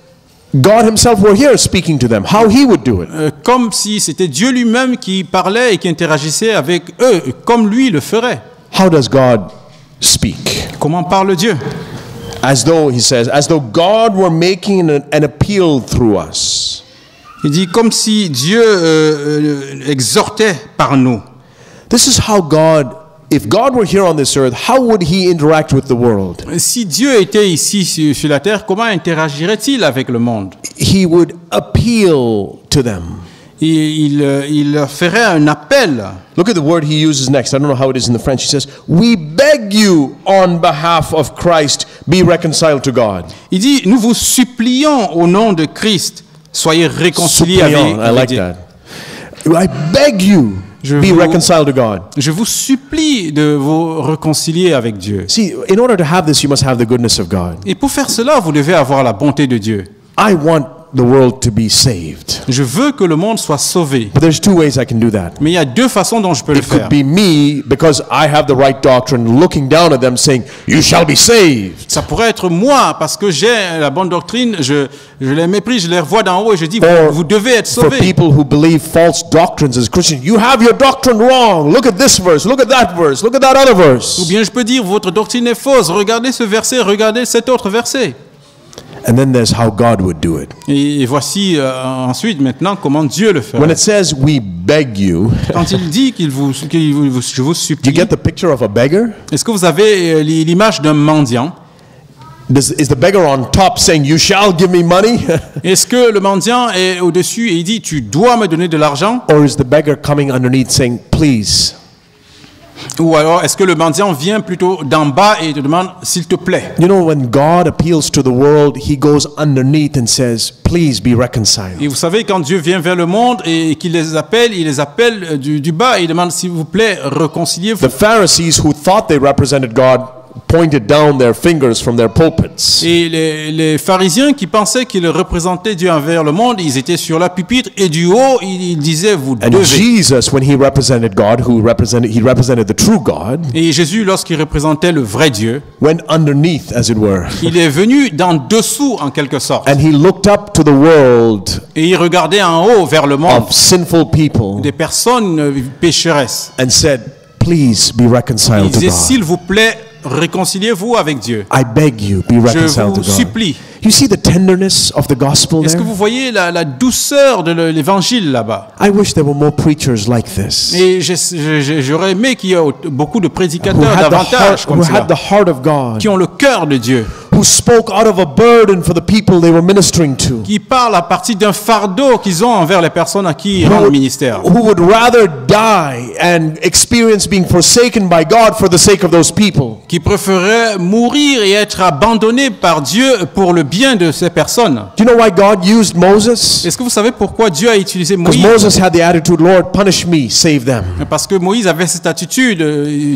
S1: God himself were here speaking to them, how he would do it.
S2: comme si c'était Dieu lui-même qui parlait et qui interagissait avec eux, comme lui le ferait.
S1: How does God speak?
S2: Comment parle Dieu?
S1: As though, he says, as though God were making an appeal through us.
S2: Il dit comme si Dieu exhortait par nous.
S1: This is how God, if God were here on this earth, how would he interact with the world?
S2: Si Dieu était ici sur la terre, comment interagirait-il avec le monde?
S1: He would appeal to them.
S2: Il leur ferait un appel.
S1: Look at the word he uses next. I don't know how it is in the French. He says, we beg you on behalf of Christ, be reconciled to God.
S2: Il dit, nous vous supplions au nom de Christ, soyez réconciliés
S1: Suppliant, I
S2: avec
S1: like
S2: Dieu.
S1: that. I beg you, be reconciled to God.
S2: Je vous supplie de vous réconcilier avec Dieu.
S1: See, in order to have this, you must have the goodness of God.
S2: Et pour faire cela, vous devez avoir la bonté de Dieu.
S1: I want the world to be saved.
S2: Je veux que le monde soit sauvé.
S1: But there's two ways I can do that.
S2: Mais il y a deux façons dont je peux le
S1: It could
S2: faire.
S1: be me, because I have the right doctrine, looking down at them saying, you shall be saved.
S2: Ça pourrait être moi, parce que j'ai la bonne doctrine, je les méprise, je les vois d'en haut et je dis,
S1: Or
S2: vous devez être
S1: for
S2: sauvés.
S1: people who believe false doctrines as Christians, you have your doctrine wrong. Look at this verse, look at that verse, look at that other
S2: Ou
S1: verse.
S2: bien je peux dire, votre doctrine est fausse, regardez ce verset, regardez cet autre verset.
S1: And then there's how God would do it.
S2: Et voici ensuite, maintenant, comment Dieu le fait.
S1: When it says we beg you,
S2: Quand il dit je vous
S1: do you
S2: supplie,
S1: get the picture of a beggar?
S2: est-ce que vous avez l'image d'un mendiant?
S1: Is the beggar on top saying, you shall give me money?
S2: Est-ce que le mendiant est au-dessus et il dit, tu dois me donner de l'argent?
S1: Or is the beggar coming underneath saying, please?
S2: Ou alors, est-ce que le mendiant vient plutôt d'en bas et te demande, s'il te plaît?
S1: You know, when God appeals to the world, he goes underneath and says, please be reconciled.
S2: Et vous savez, quand Dieu vient vers le monde et qu'il les appelle, il les appelle du bas et il demande, s'il vous plaît, réconciliez-vous.
S1: The Pharisees who thought they represented God pointed down their fingers from their pulpits.
S2: Et les pharisiens qui pensaient qu'ils représentaient Dieu envers le monde, ils étaient sur la pupitre et du haut, ils disaient, vous
S1: And
S2: devez.
S1: Jesus, when he represented God, he represented the true God,
S2: Et Jésus, lorsqu'il représentait le vrai Dieu,
S1: went underneath, as it were.
S2: il est venu d'en dessous en quelque sorte.
S1: And he looked up to the world
S2: Et il regardait en haut vers le monde
S1: of sinful people
S2: des personnes pécheresses.
S1: and said, please be
S2: Il
S1: reconciled to
S2: disait,
S1: God.
S2: s'il vous plaît, réconciliez-vous avec Dieu.
S1: I beg you, be
S2: Je
S1: reconciled to
S2: vous
S1: God.
S2: supplie.
S1: You see the tenderness of the gospel
S2: Est-ce que
S1: there?
S2: vous voyez la douceur de l'évangile là-bas?
S1: I wish there were more preachers like this,
S2: Et j'aurais aimé qu'il y ait beaucoup de
S1: who
S2: prédicateurs
S1: had
S2: davantage comme
S1: who
S2: cela,
S1: had the heart of God,
S2: qui ont le cœur de Dieu,
S1: who who spoke out of a burden for the people they were ministering to.
S2: qui parlent à partir d'un fardeau qu'ils ont envers les personnes à qui ils rendent le ministère.
S1: Who would rather die and experience being forsaken by God for the sake of those people.
S2: Qui préféraient mourir et être abandonnés par Dieu pour le bien de ces personnes.
S1: Do you know why God used Moses?
S2: Est-ce que vous savez pourquoi Dieu a utilisé
S1: Because
S2: Moïse?
S1: Moses had the attitude, Lord, punish me, save them.
S2: Parce que Moïse avait cette attitude,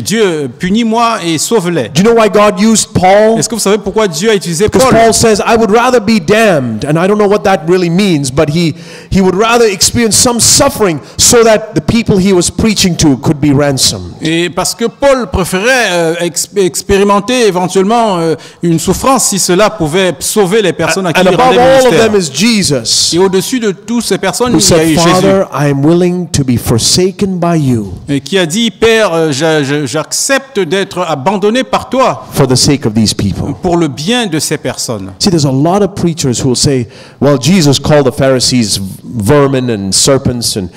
S2: Dieu, punis-moi et sauve-les.
S1: Do you know why God used Paul?
S2: Est-ce que vous savez pourquoi Dieu a utilisé
S1: Because
S2: Paul?
S1: Paul says, I would rather be damned, and I don't know what that really means, but he would rather experience some suffering so that the people he was preaching to could be ransomed.
S2: Et parce que Paul préférait expérimenter éventuellement une souffrance si cela pouvait sauver les personnes à qui
S1: And
S2: il
S1: above
S2: rendait le
S1: all of
S2: ministère.
S1: them is Jesus,
S2: Et au-dessus de toutes ces personnes,
S1: who
S2: il y a
S1: said,
S2: eu Jésus.
S1: Father, I am willing to be forsaken by you
S2: Et qui a dit, Père, j'accepte d'être abandonné par toi
S1: for the sake of these people.
S2: pour le bien de ces personnes.
S1: See, there's a lot of preachers who will say, well, Jesus called the Pharisees vermin and serpents and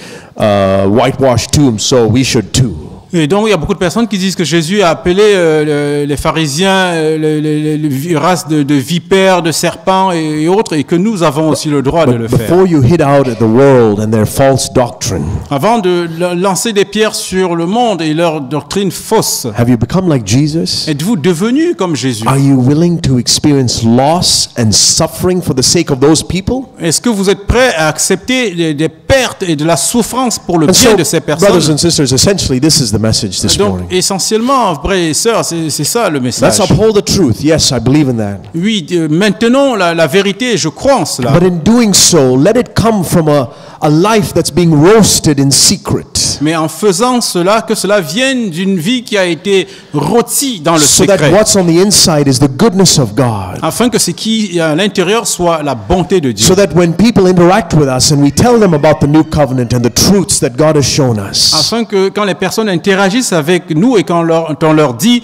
S1: whitewashed tombs, so we should too.
S2: Et donc, il y a beaucoup de personnes qui disent que Jésus a appelé les pharisiens les races de vipères, de serpents et autres, et que nous avons aussi le droit de le faire.
S1: Before you hit out at the world and their false doctrine,
S2: Avant de lancer des pierres sur le monde et leur doctrine fausse,
S1: have you become like Jesus?
S2: êtes-vous devenu comme Jésus?
S1: Are you willing to experience loss and suffering for the sake of those people?
S2: Est-ce que vous êtes prêt à accepter des pertes et de la souffrance pour le
S1: And
S2: bien
S1: so,
S2: de ces
S1: brothers
S2: personnes?
S1: and sisters, essentially this is the message this
S2: Donc,
S1: morning.
S2: essentiellement, frères et sœurs, c'est ça le message.
S1: Let's uphold the truth. Yes, I believe in that.
S2: Oui, maintenons la vérité, je crois en cela.
S1: But in doing so, let it come from a life that's being roasted in secret,
S2: Mais en faisant cela, que cela vienne d'une vie qui a été rôtie dans le
S1: so that
S2: secret,
S1: what's on the inside is the goodness of God.
S2: afin que ce qui est à l'intérieur soit la bonté de Dieu.
S1: So that when people interact with us and we tell them about the new covenant and the truths that God has shown us,
S2: Afin que quand les personnes interagissent avec nous et quand on leur dit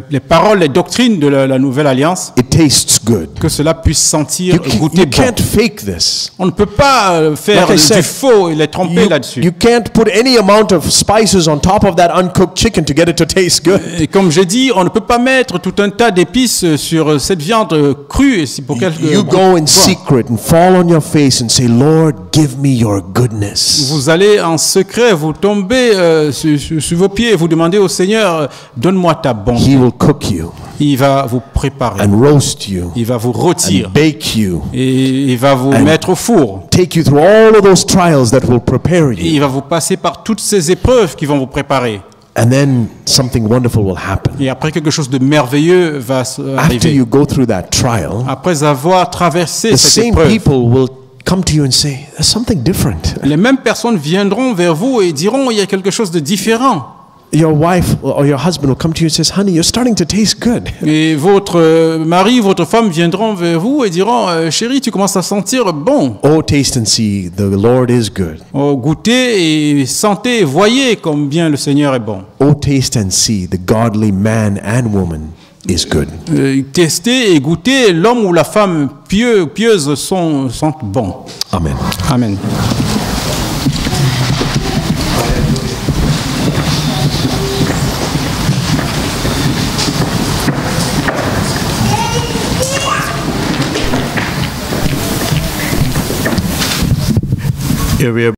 S2: les paroles, les doctrines de la nouvelle alliance,
S1: it tastes good.
S2: que cela puisse sentir,
S1: You
S2: goûter bon.
S1: can't fake this.
S2: On ne peut pas faire
S1: Like I said,
S2: du faux et les tromper là-dessus.
S1: You can't put any amount of spices on top of that uncooked chicken to get it to taste good.
S2: Et comme j'ai dit, on ne peut pas mettre tout un tas d'épices sur cette viande crue. C'est pour quelque
S1: You go in secret and fall on your face and say, Lord, give me your goodness.
S2: Vous allez en secret, vous tombez sur vos pieds et vous demandez au Seigneur, donne-moi ta bonté.
S1: He will cook you
S2: Il va vous préparer,
S1: and roast you
S2: il va vous rôtir
S1: and bake you,
S2: et il va vous mettre au four.
S1: take you through all of those trials that will prepare
S2: Et
S1: you.
S2: il va vous passer par toutes ces épreuves qui vont vous préparer.
S1: And then something wonderful will happen.
S2: Et après, quelque chose de merveilleux va
S1: After
S2: arriver.
S1: you go through that trial,
S2: Après avoir traversé
S1: the
S2: cette
S1: same
S2: épreuve,
S1: people will come to you and say, there's something different.
S2: les mêmes personnes viendront vers vous et diront, il y a quelque chose de différent.
S1: Your wife or your husband will come to you and says, honey, you're starting to taste good.
S2: Et votre mari, votre femme viendront vers vous et diront, chérie, tu commences à sentir bon.
S1: Oh, taste and see, the Lord is good.
S2: Oh, goûtez et sentez, voyez comme le Seigneur est bon.
S1: Oh, taste and see, the godly man and woman is good.
S2: Testez et goûtez, l'homme ou la femme pieuse sont bons.
S1: Amen.
S2: Amen.
S3: Yeah, we are